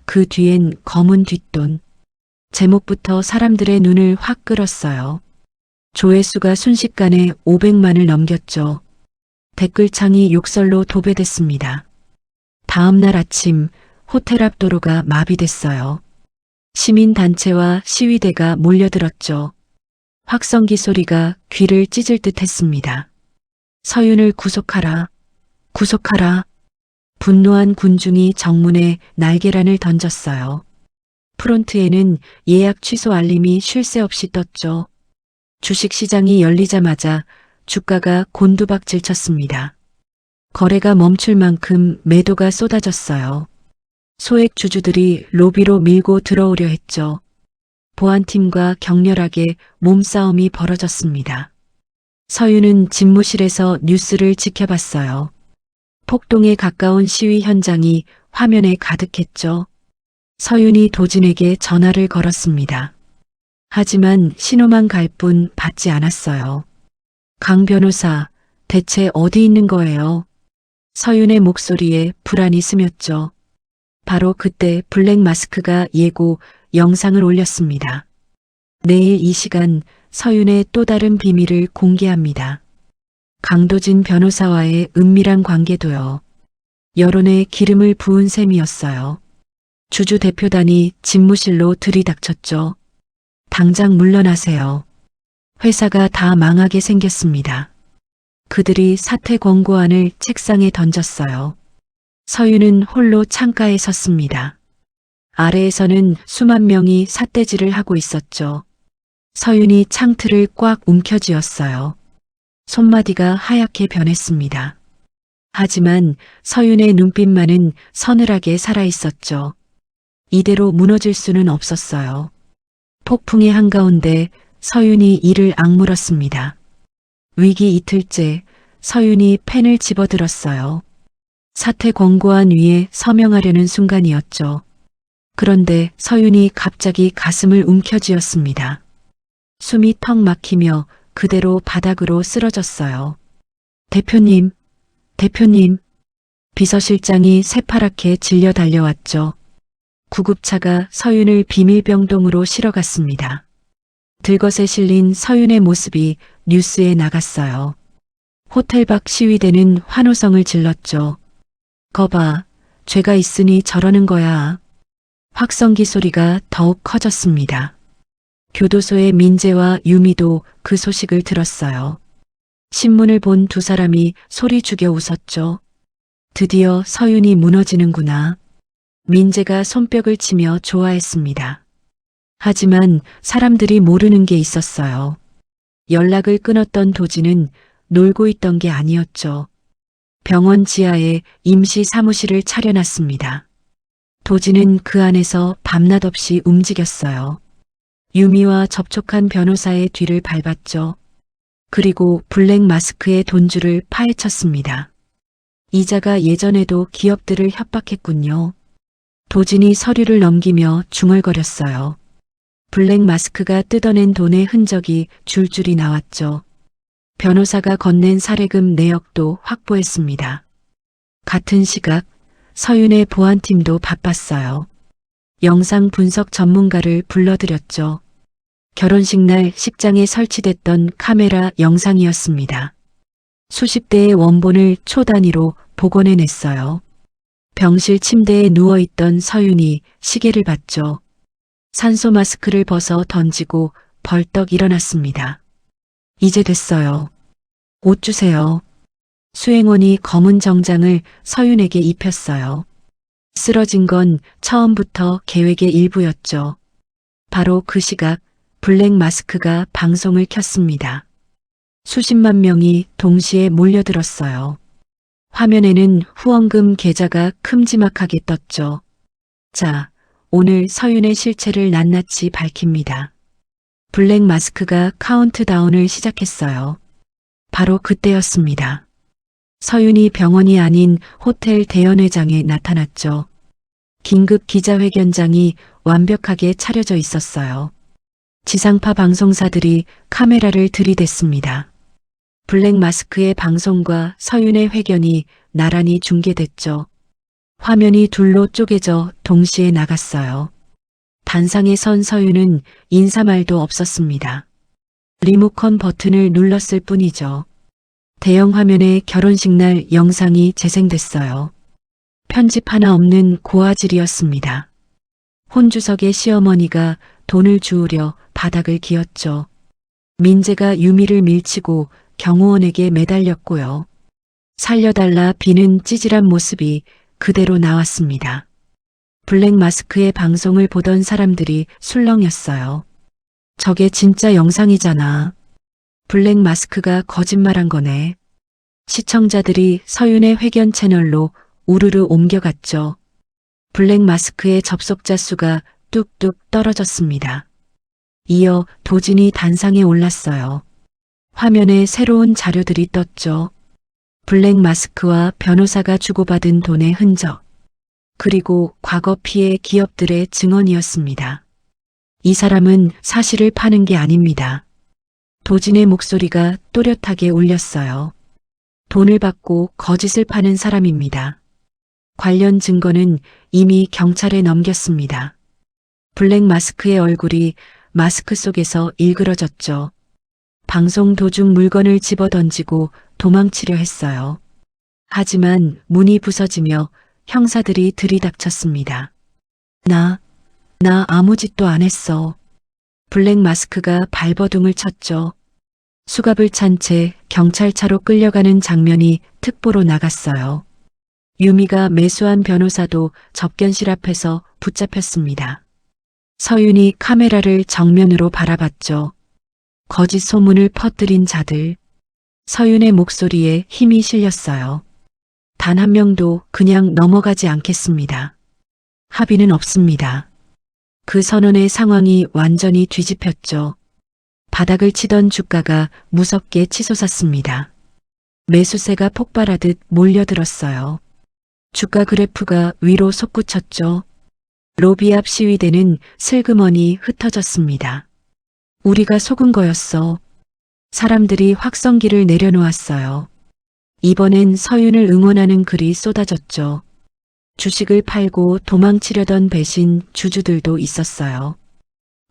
그 뒤엔 검은 뒷돈. 제목부터 사람들의 눈을 확 끌었어요. 조회수가 순식간에 500만을 넘겼죠. 댓글창이 욕설로 도배됐습니다. 다음 날 아침 호텔 앞 도로가 마비됐어요. 시민단체와 시위대가 몰려들었죠. 확성기 소리가 귀를 찢을 듯 했습니다. 서윤을 구속하라, 구속하라. 분노한 군중이 정문에 날계란을 던졌어요. 프론트에는 예약 취소 알림이 쉴 새 없이 떴죠. 주식시장이 열리자마자 주가가 곤두박질 쳤습니다. 거래가 멈출 만큼 매도가 쏟아졌어요. 소액 주주들이 로비로 밀고 들어오려 했죠. 보안팀과 격렬하게 몸싸움이 벌어졌습니다. 서윤은 집무실에서 뉴스를 지켜봤어요. 폭동에 가까운 시위 현장이 화면에 가득했죠. 서윤이 도진에게 전화를 걸었습니다. 하지만 신호만 갈 뿐 받지 않았어요. 강 변호사, 대체 어디 있는 거예요? 서윤의 목소리에 불안이 스몄죠. 바로 그때 블랙 마스크가 예고 영상을 올렸습니다. 내일 이 시간 서윤의 또 다른 비밀을 공개합니다. 강도진 변호사와의 은밀한 관계도요. 여론에 기름을 부은 셈이었어요. 주주 대표단이 집무실로 들이닥쳤죠. 당장 물러나세요. 회사가 다 망하게 생겼습니다. 그들이 사퇴 권고안을 책상에 던졌어요. 서윤은 홀로 창가에 섰습니다. 아래에서는 수만 명이 삿대질을 하고 있었죠. 서윤이 창틀을 꽉 움켜쥐었어요. 손마디가 하얗게 변했습니다. 하지만 서윤의 눈빛만은 서늘하게 살아있었죠. 이대로 무너질 수는 없었어요. 폭풍의 한가운데 서윤이 이를 악물었습니다. 위기 이틀째 서윤이 펜을 집어들었어요. 사퇴 권고안 위에 서명하려는 순간이었죠. 그런데 서윤이 갑자기 가슴을 움켜쥐었습니다. 숨이 턱 막히며 그대로 바닥으로 쓰러졌어요. 대표님, 대표님. 비서실장이 새파랗게 질려 달려왔죠. 구급차가 서윤을 비밀병동으로 실어갔습니다. 들것에 실린 서윤의 모습이 뉴스에 나갔어요. 호텔 밖 시위대는 환호성을 질렀죠. 거봐, 죄가 있으니 저러는 거야. 확성기 소리가 더욱 커졌습니다. 교도소의 민재와 유미도 그 소식을 들었어요. 신문을 본 두 사람이 소리 죽여 웃었죠. 드디어 서윤이 무너지는구나. 민재가 손뼉을 치며 좋아했습니다. 하지만 사람들이 모르는 게 있었어요. 연락을 끊었던 도진은 놀고 있던 게 아니었죠. 병원 지하에 임시 사무실을 차려놨습니다. 도진은 그 안에서 밤낮 없이 움직였어요. 유미와 접촉한 변호사의 뒤를 밟았죠. 그리고 블랙 마스크의 돈줄을 파헤쳤습니다. 이자가 예전에도 기업들을 협박했군요. 도진이 서류를 넘기며 중얼거렸어요. 블랙 마스크가 뜯어낸 돈의 흔적이 줄줄이 나왔죠. 변호사가 건넨 사례금 내역도 확보했습니다. 같은 시각 서윤의 보안팀도 바빴어요. 영상 분석 전문가를 불러들였죠. 결혼식 날 식장에 설치됐던 카메라 영상이었습니다. 수십 대의 원본을 초 단위로 복원해냈어요. 병실 침대에 누워있던 서윤이 시계를 봤죠. 산소 마스크를 벗어 던지고 벌떡 일어났습니다. 이제 됐어요. 옷 주세요. 수행원이 검은 정장을 서윤에게 입혔어요. 쓰러진 건 처음부터 계획의 일부였죠. 바로 그 시각 블랙 마스크가 방송을 켰습니다. 수십만 명이 동시에 몰려들었어요. 화면에는 후원금 계좌가 큼지막하게 떴죠. 자, 오늘 서윤의 실체를 낱낱이 밝힙니다. 블랙 마스크가 카운트다운을 시작했어요. 바로 그때였습니다. 서윤이 병원이 아닌 호텔 대연회장에 나타났죠. 긴급 기자회견장이 완벽하게 차려져 있었어요. 지상파 방송사들이 카메라를 들이댔습니다. 블랙 마스크의 방송과 서윤의 회견이 나란히 중계됐죠. 화면이 둘로 쪼개져 동시에 나갔어요. 단상에 선 서윤은 인사말도 없었습니다. 리모컨 버튼을 눌렀을 뿐이죠. 대형 화면에 결혼식 날 영상이 재생됐어요. 편집 하나 없는 고화질이었습니다. 혼주석의 시어머니가 돈을 주우려 바닥을 기었죠. 민재가 유미를 밀치고 경호원에게 매달렸고요. 살려달라 비는 찌질한 모습이 그대로 나왔습니다. 블랙 마스크의 방송을 보던 사람들이 술렁였어요. 저게 진짜 영상이잖아. 블랙 마스크가 거짓말한 거네. 시청자들이 서윤의 회견 채널로 우르르 옮겨갔죠. 블랙 마스크의 접속자 수가 뚝뚝 떨어졌습니다. 이어 도진이 단상에 올랐어요. 화면에 새로운 자료들이 떴죠. 블랙 마스크와 변호사가 주고받은 돈의 흔적, 그리고 과거 피해 기업들의 증언이었습니다. 이 사람은 사실을 파는 게 아닙니다. 도진의 목소리가 또렷하게 울렸어요. 돈을 받고 거짓을 파는 사람입니다. 관련 증거는 이미 경찰에 넘겼습니다. 블랙 마스크의 얼굴이 마스크 속에서 일그러졌죠. 방송 도중 물건을 집어던지고 도망치려 했어요. 하지만 문이 부서지며 형사들이 들이닥쳤습니다. 나 아무 짓도 안 했어. 블랙 마스크가 발버둥을 쳤죠. 수갑을 찬 채 경찰차로 끌려가는 장면이 특보로 나갔어요. 유미가 매수한 변호사도 접견실 앞에서 붙잡혔습니다. 서윤이 카메라를 정면으로 바라봤죠. 거짓 소문을 퍼뜨린 자들. 서윤의 목소리에 힘이 실렸어요. 단 한 명도 그냥 넘어가지 않겠습니다. 합의는 없습니다. 그 선언의 상황이 완전히 뒤집혔죠. 바닥을 치던 주가가 무섭게 치솟았습니다. 매수세가 폭발하듯 몰려들었어요. 주가 그래프가 위로 솟구쳤죠. 로비 앞 시위대는 슬그머니 흩어졌습니다. 우리가 속은 거였어. 사람들이 확성기를 내려놓았어요. 이번엔 서윤을 응원하는 글이 쏟아졌죠. 주식을 팔고 도망치려던 배신 주주들도 있었어요.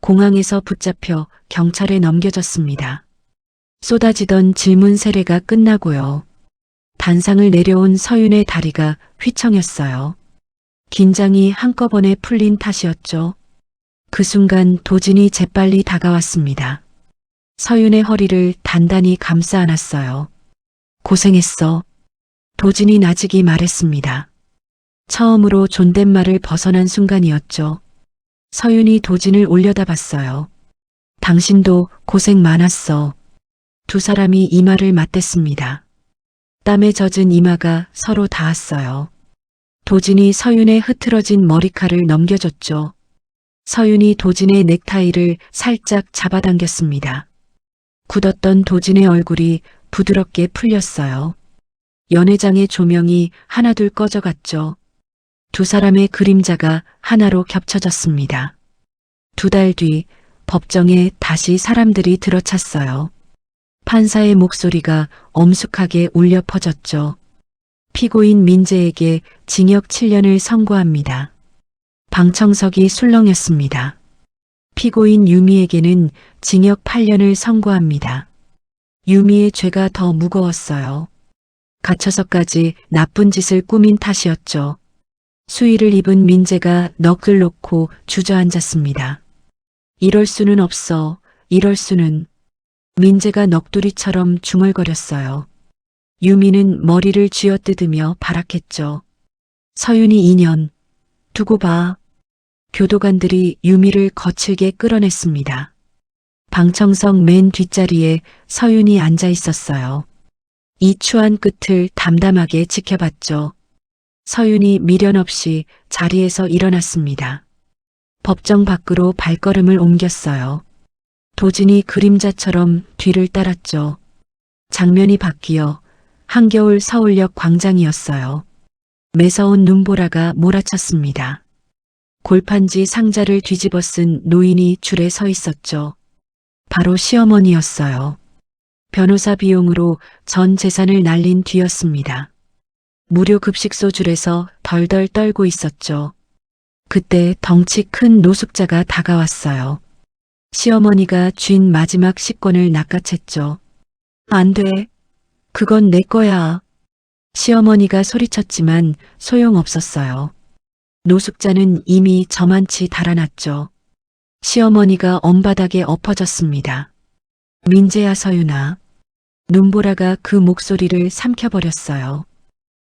공항에서 붙잡혀 경찰에 넘겨졌습니다. 쏟아지던 질문 세례가 끝나고요. 단상을 내려온 서윤의 다리가 휘청였어요. 긴장이 한꺼번에 풀린 탓이었죠. 그 순간 도진이 재빨리 다가왔습니다. 서윤의 허리를 단단히 감싸 안았어요. 고생했어. 도진이 나직이 말했습니다. 처음으로 존댓말을 벗어난 순간이었죠. 서윤이 도진을 올려다봤어요. 당신도 고생 많았어. 두 사람이 이마를 맞댔습니다. 땀에 젖은 이마가 서로 닿았어요. 도진이 서윤의 흐트러진 머리칼을 넘겨줬죠. 서윤이 도진의 넥타이를 살짝 잡아당겼습니다. 굳었던 도진의 얼굴이 부드럽게 풀렸어요. 연회장의 조명이 하나둘 꺼져갔죠. 두 사람의 그림자가 하나로 겹쳐졌습니다. 2달 뒤 법정에 다시 사람들이 들어찼어요. 판사의 목소리가 엄숙하게 울려 퍼졌죠. 피고인 민재에게 징역 7년을 선고합니다. 방청석이 술렁였습니다. 피고인 유미에게는 징역 8년을 선고합니다. 유미의 죄가 더 무거웠어요. 갇혀서까지 나쁜 짓을 꾸민 탓이었죠. 수의를 입은 민재가 넋을 놓고 주저앉았습니다. 이럴 수는 없어. 이럴 수는. 민재가 넋두리처럼 중얼거렸어요. 유미는 머리를 쥐어뜯으며 발악했죠. 서윤이 2년. 두고 봐. 교도관들이 유미를 거칠게 끌어냈습니다. 방청석 맨 뒷자리에 서윤이 앉아 있었어요. 이 추한 끝을 담담하게 지켜봤죠. 서윤이 미련 없이 자리에서 일어났습니다. 법정 밖으로 발걸음을 옮겼어요. 도진이 그림자처럼 뒤를 따랐죠. 장면이 바뀌어 한겨울 서울역 광장이었어요. 매서운 눈보라가 몰아쳤습니다. 골판지 상자를 뒤집어 쓴 노인이 줄에 서 있었죠. 바로 시어머니였어요. 변호사 비용으로 전 재산을 날린 뒤였습니다. 무료 급식소 줄에서 덜덜 떨고 있었죠. 그때 덩치 큰 노숙자가 다가왔어요. 시어머니가 쥔 마지막 식권을 낚아챘죠. 안 돼. 그건 내 거야. 시어머니가 소리쳤지만 소용없었어요. 노숙자는 이미 저만치 달아났죠. 시어머니가 언바닥에 엎어졌습니다. 민재야 서윤아. 눈보라가 그 목소리를 삼켜버렸어요.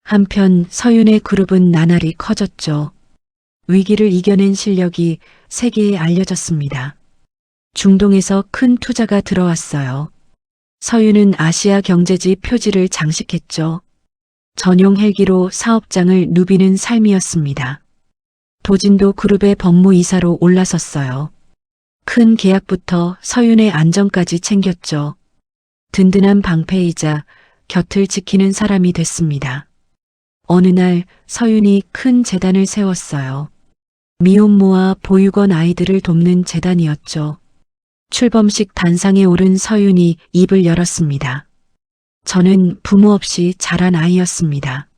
한편 서윤의 그룹은 나날이 커졌죠. 위기를 이겨낸 실력이 세계에 알려졌습니다. 중동에서 큰 투자가 들어왔어요. 서윤은 아시아 경제지 표지를 장식했죠. 전용 헬기로 사업장을 누비는 삶이었습니다. 도진도 그룹의 법무이사로 올라섰어요. 큰 계약부터 서윤의 안정까지 챙겼죠. 든든한 방패이자 곁을 지키는 사람이 됐습니다. 어느 날 서윤이 큰 재단을 세웠어요. 미혼모와 보육원 아이들을 돕는 재단이었죠. 출범식 단상에 오른 서윤이 입을 열었습니다. 저는 부모 없이 자란 아이였습니다.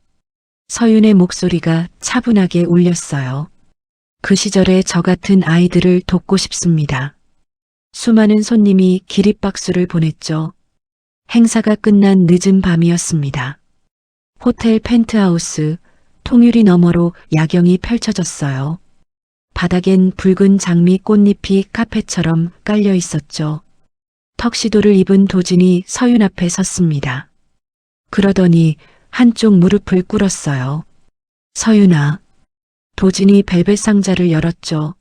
서윤의 목소리가 차분하게 울렸어요. 그 시절의 저 같은 아이들을 돕고 싶습니다. 수많은 손님이 기립박수를 보냈죠. 행사가 끝난 늦은 밤이었습니다. 호텔 펜트하우스, 통유리 너머로 야경이 펼쳐졌어요. 바닥엔 붉은 장미 꽃잎이 카페처럼 깔려 있었죠. 턱시도를 입은 도진이 서윤 앞에 섰습니다. 그러더니 한쪽 무릎을 꿇었어요. 서윤아. 도진이 벨벳 상자를 열었죠.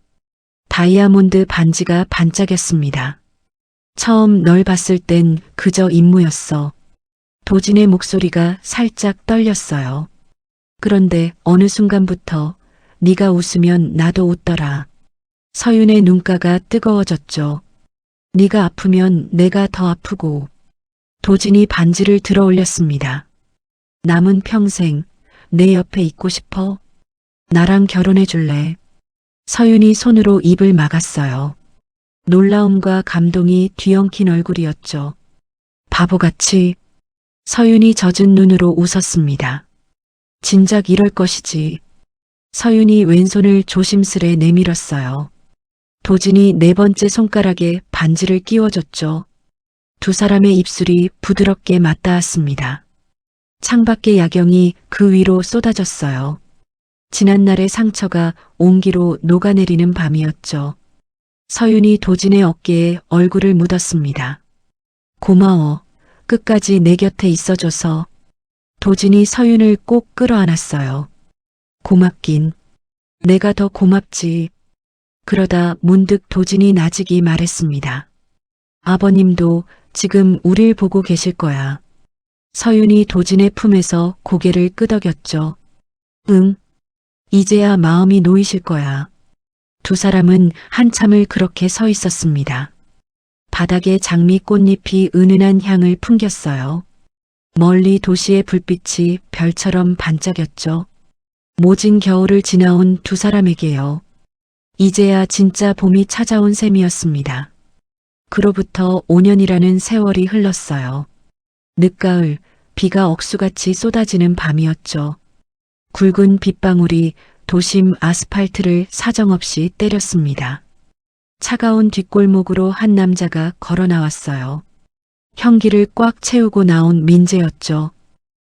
다이아몬드 반지가 반짝였습니다. 처음 널 봤을 땐 그저 임무였어. 도진의 목소리가 살짝 떨렸어요. 그런데 어느 순간부터 네가 웃으면 나도 웃더라. 서윤의 눈가가 뜨거워졌죠. 네가 아프면 내가 더 아프고. 도진이 반지를 들어 올렸습니다. 남은 평생 내 옆에 있고 싶어? 나랑 결혼해 줄래? 서윤이 손으로 입을 막았어요. 놀라움과 감동이 뒤엉킨 얼굴이었죠. 바보같이. 서윤이 젖은 눈으로 웃었습니다. 진작 이럴 것이지. 서윤이 왼손을 조심스레 내밀었어요. 도진이 네 번째 손가락에 반지를 끼워줬죠. 두 사람의 입술이 부드럽게 맞닿았습니다. 창밖의 야경이 그 위로 쏟아졌어요. 지난날의 상처가 온기로 녹아내리는 밤이었죠. 서윤이 도진의 어깨에 얼굴을 묻었습니다. 고마워. 끝까지 내 곁에 있어줘서. 도진이 서윤을 꼭 끌어안았어요. 고맙긴. 내가 더 고맙지. 그러다 문득 도진이 나직이 말했습니다. 아버님도 지금 우릴 보고 계실 거야. 서윤이 도진의 품에서 고개를 끄덕였죠. 응. 이제야 마음이 놓이실 거야. 두 사람은 한참을 그렇게 서 있었습니다. 바닥에 장미 꽃잎이 은은한 향을 풍겼어요. 멀리 도시의 불빛이 별처럼 반짝였죠. 모진 겨울을 지나온 두 사람에게요. 이제야 진짜 봄이 찾아온 셈이었습니다. 그로부터 5년이라는 세월이 흘렀어요. 늦가을, 비가 억수같이 쏟아지는 밤이었죠. 굵은 빗방울이 도심 아스팔트를 사정없이 때렸습니다. 차가운 뒷골목으로 한 남자가 걸어 나왔어요. 형기를 꽉 채우고 나온 민재였죠.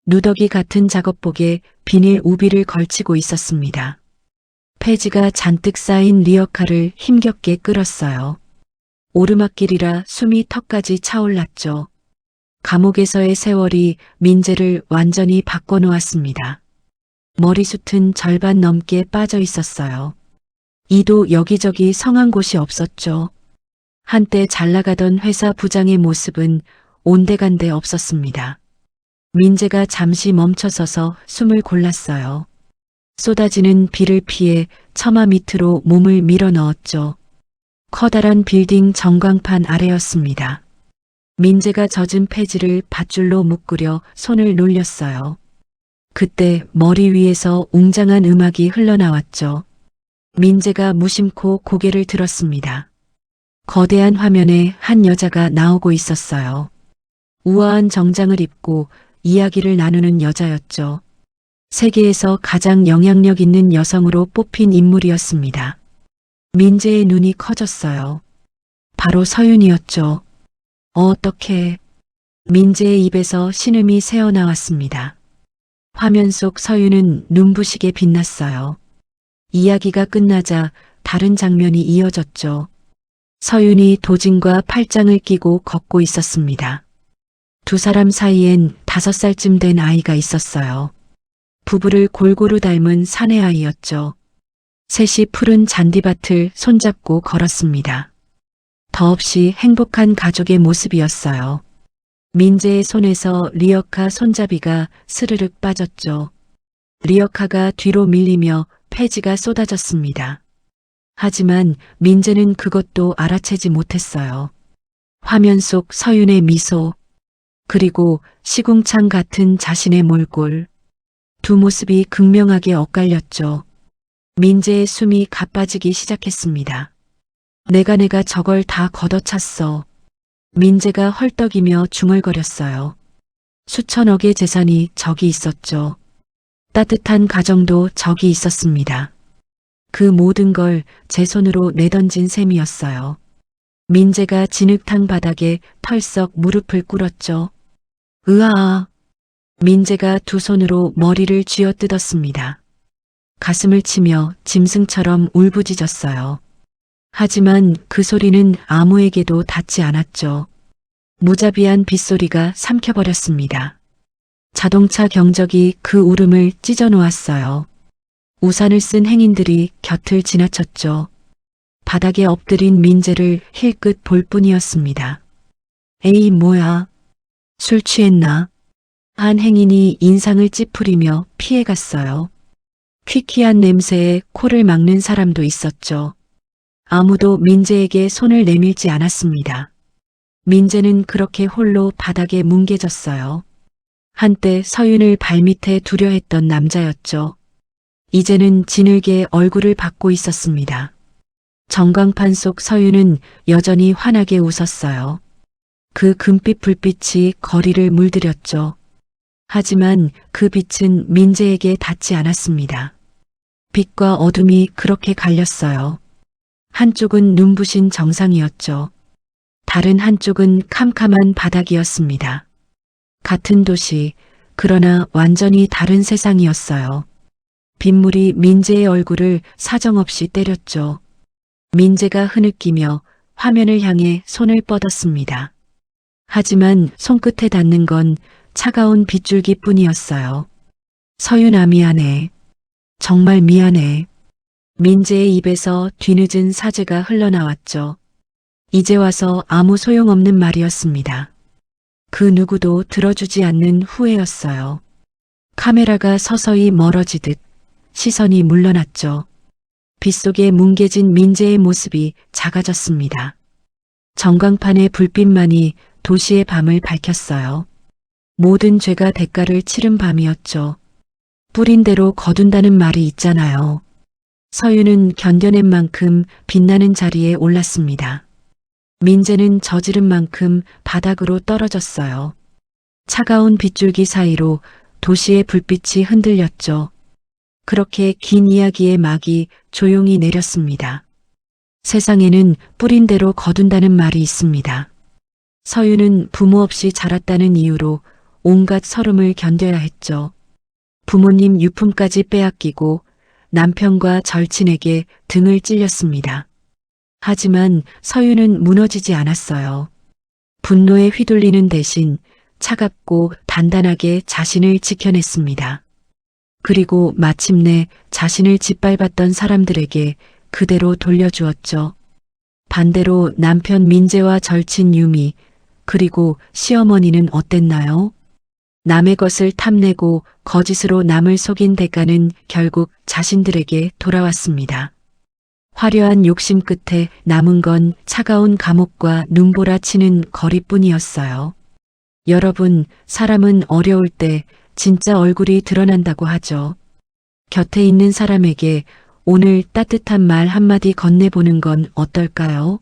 누더기 같은 작업복에 비닐 우비를 걸치고 있었습니다. 폐지가 잔뜩 쌓인 리어카를 힘겹게 끌었어요. 오르막길이라 숨이 턱까지 차올랐죠. 감옥에서의 세월이 민재를 완전히 바꿔놓았습니다. 머리숱은 절반 넘게 빠져 있었어요. 이도 여기저기 성한 곳이 없었죠. 한때 잘 나가던 회사 부장의 모습은 온데간데 없었습니다. 민재가 잠시 멈춰서서 숨을 골랐어요. 쏟아지는 비를 피해 처마 밑으로 몸을 밀어 넣었죠. 커다란 빌딩 전광판 아래였습니다. 민재가 젖은 폐지를 밧줄로 묶으려 손을 놀렸어요. 그때 머리 위에서 웅장한 음악이 흘러나왔죠. 민재가 무심코 고개를 들었습니다. 거대한 화면에 한 여자가 나오고 있었어요. 우아한 정장을 입고 이야기를 나누는 여자였죠. 세계에서 가장 영향력 있는 여성으로 뽑힌 인물이었습니다. 민재의 눈이 커졌어요. 바로 서윤이었죠. 어떻게? 민재의 입에서 신음이 새어나왔습니다. 화면 속 서윤은 눈부시게 빛났어요. 이야기가 끝나자 다른 장면이 이어졌죠. 서윤이 도진과 팔짱을 끼고 걷고 있었습니다. 두 사람 사이엔 5살쯤 된 아이가 있었어요. 부부를 골고루 닮은 사내 아이였죠. 셋이 푸른 잔디밭을 손잡고 걸었습니다. 더없이 행복한 가족의 모습이었어요. 민재의 손에서 리어카 손잡이가 스르륵 빠졌죠. 리어카가 뒤로 밀리며 폐지가 쏟아졌습니다. 하지만 민재는 그것도 알아채지 못했어요. 화면 속 서윤의 미소, 그리고 시궁창 같은 자신의 몰골. 두 모습이 극명하게 엇갈렸죠. 민재의 숨이 가빠지기 시작했습니다. 내가 저걸 다 걷어찼어. 민재가 헐떡이며 중얼거렸어요. 수천억의 재산이 저기 있었죠. 따뜻한 가정도 저기 있었습니다. 그 모든 걸 제 손으로 내던진 셈이었어요. 민재가 진흙탕 바닥에 털썩 무릎을 꿇었죠. 으아! 민재가 두 손으로 머리를 쥐어뜯었습니다. 가슴을 치며 짐승처럼 울부짖었어요. 하지만 그 소리는 아무에게도 닿지 않았죠. 무자비한 빗소리가 삼켜버렸습니다. 자동차 경적이 그 울음을 찢어놓았어요. 우산을 쓴 행인들이 곁을 지나쳤죠. 바닥에 엎드린 민재를 힐끗 볼 뿐이었습니다. 에이 뭐야? 술 취했나? 한 행인이 인상을 찌푸리며 피해갔어요. 퀴퀴한 냄새에 코를 막는 사람도 있었죠. 아무도 민재에게 손을 내밀지 않았습니다. 민재는 그렇게 홀로 바닥에 뭉개졌어요. 한때 서윤을 발밑에 두려 했던 남자였죠. 이제는 진흙에 얼굴을 받고 있었습니다. 전광판 속 서윤은 여전히 환하게 웃었어요. 그 금빛 불빛이 거리를 물들였죠. 하지만 그 빛은 민재에게 닿지 않았습니다. 빛과 어둠이 그렇게 갈렸어요. 한쪽은 눈부신 정상이었죠. 다른 한쪽은 캄캄한 바닥이었습니다. 같은 도시, 그러나 완전히 다른 세상이었어요. 빗물이 민재의 얼굴을 사정없이 때렸죠. 민재가 흐느끼며 화면을 향해 손을 뻗었습니다. 하지만 손끝에 닿는 건 차가운 빗줄기뿐이었어요. 서윤아 미안해. 정말 미안해. 민재의 입에서 뒤늦은 사죄가 흘러나왔죠. 이제 와서 아무 소용없는 말이었습니다. 그 누구도 들어주지 않는 후회였어요. 카메라가 서서히 멀어지듯 시선이 물러났죠. 빗속에 뭉개진 민재의 모습이 작아졌습니다. 전광판의 불빛만이 도시의 밤을 밝혔어요. 모든 죄가 대가를 치른 밤이었죠. 뿌린 대로 거둔다는 말이 있잖아요. 서윤은 견뎌낸 만큼 빛나는 자리에 올랐습니다. 민재는 저지른 만큼 바닥으로 떨어졌어요. 차가운 빗줄기 사이로 도시의 불빛이 흔들렸죠. 그렇게 긴 이야기의 막이 조용히 내렸습니다. 세상에는 뿌린 대로 거둔다는 말이 있습니다. 서유는 부모 없이 자랐다는 이유로 온갖 서름을 견뎌야 했죠. 부모님 유품까지 빼앗기고 남편과 절친에게 등을 찔렸습니다. 하지만 서유는 무너지지 않았어요. 분노에 휘둘리는 대신 차갑고 단단하게 자신을 지켜냈습니다. 그리고 마침내 자신을 짓밟았던 사람들에게 그대로 돌려주었죠. 반대로 남편 민재와 절친 유미, 그리고 시어머니는 어땠나요? 남의 것을 탐내고 거짓으로 남을 속인 대가는 결국 자신들에게 돌아왔습니다. 화려한 욕심 끝에 남은 건 차가운 감옥과 눈보라 치는 거리뿐이었어요. 여러분, 사람은 어려울 때 진짜 얼굴이 드러난다고 하죠. 곁에 있는 사람에게 오늘 따뜻한 말 한마디 건네보는 건 어떨까요?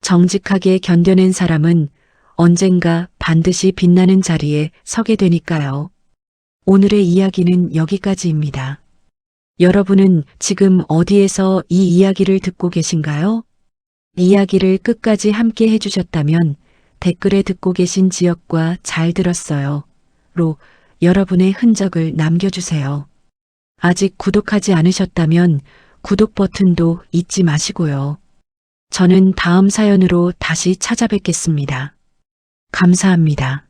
정직하게 견뎌낸 사람은 언젠가 반드시 빛나는 자리에 서게 되니까요. 오늘의 이야기는 여기까지입니다. 여러분은 지금 어디에서 이 이야기를 듣고 계신가요? 이야기를 끝까지 함께 해주셨다면 댓글에 듣고 계신 지역과 잘 들었어요. 로 여러분의 흔적을 남겨주세요. 아직 구독하지 않으셨다면 구독 버튼도 잊지 마시고요. 저는 다음 사연으로 다시 찾아뵙겠습니다. 감사합니다.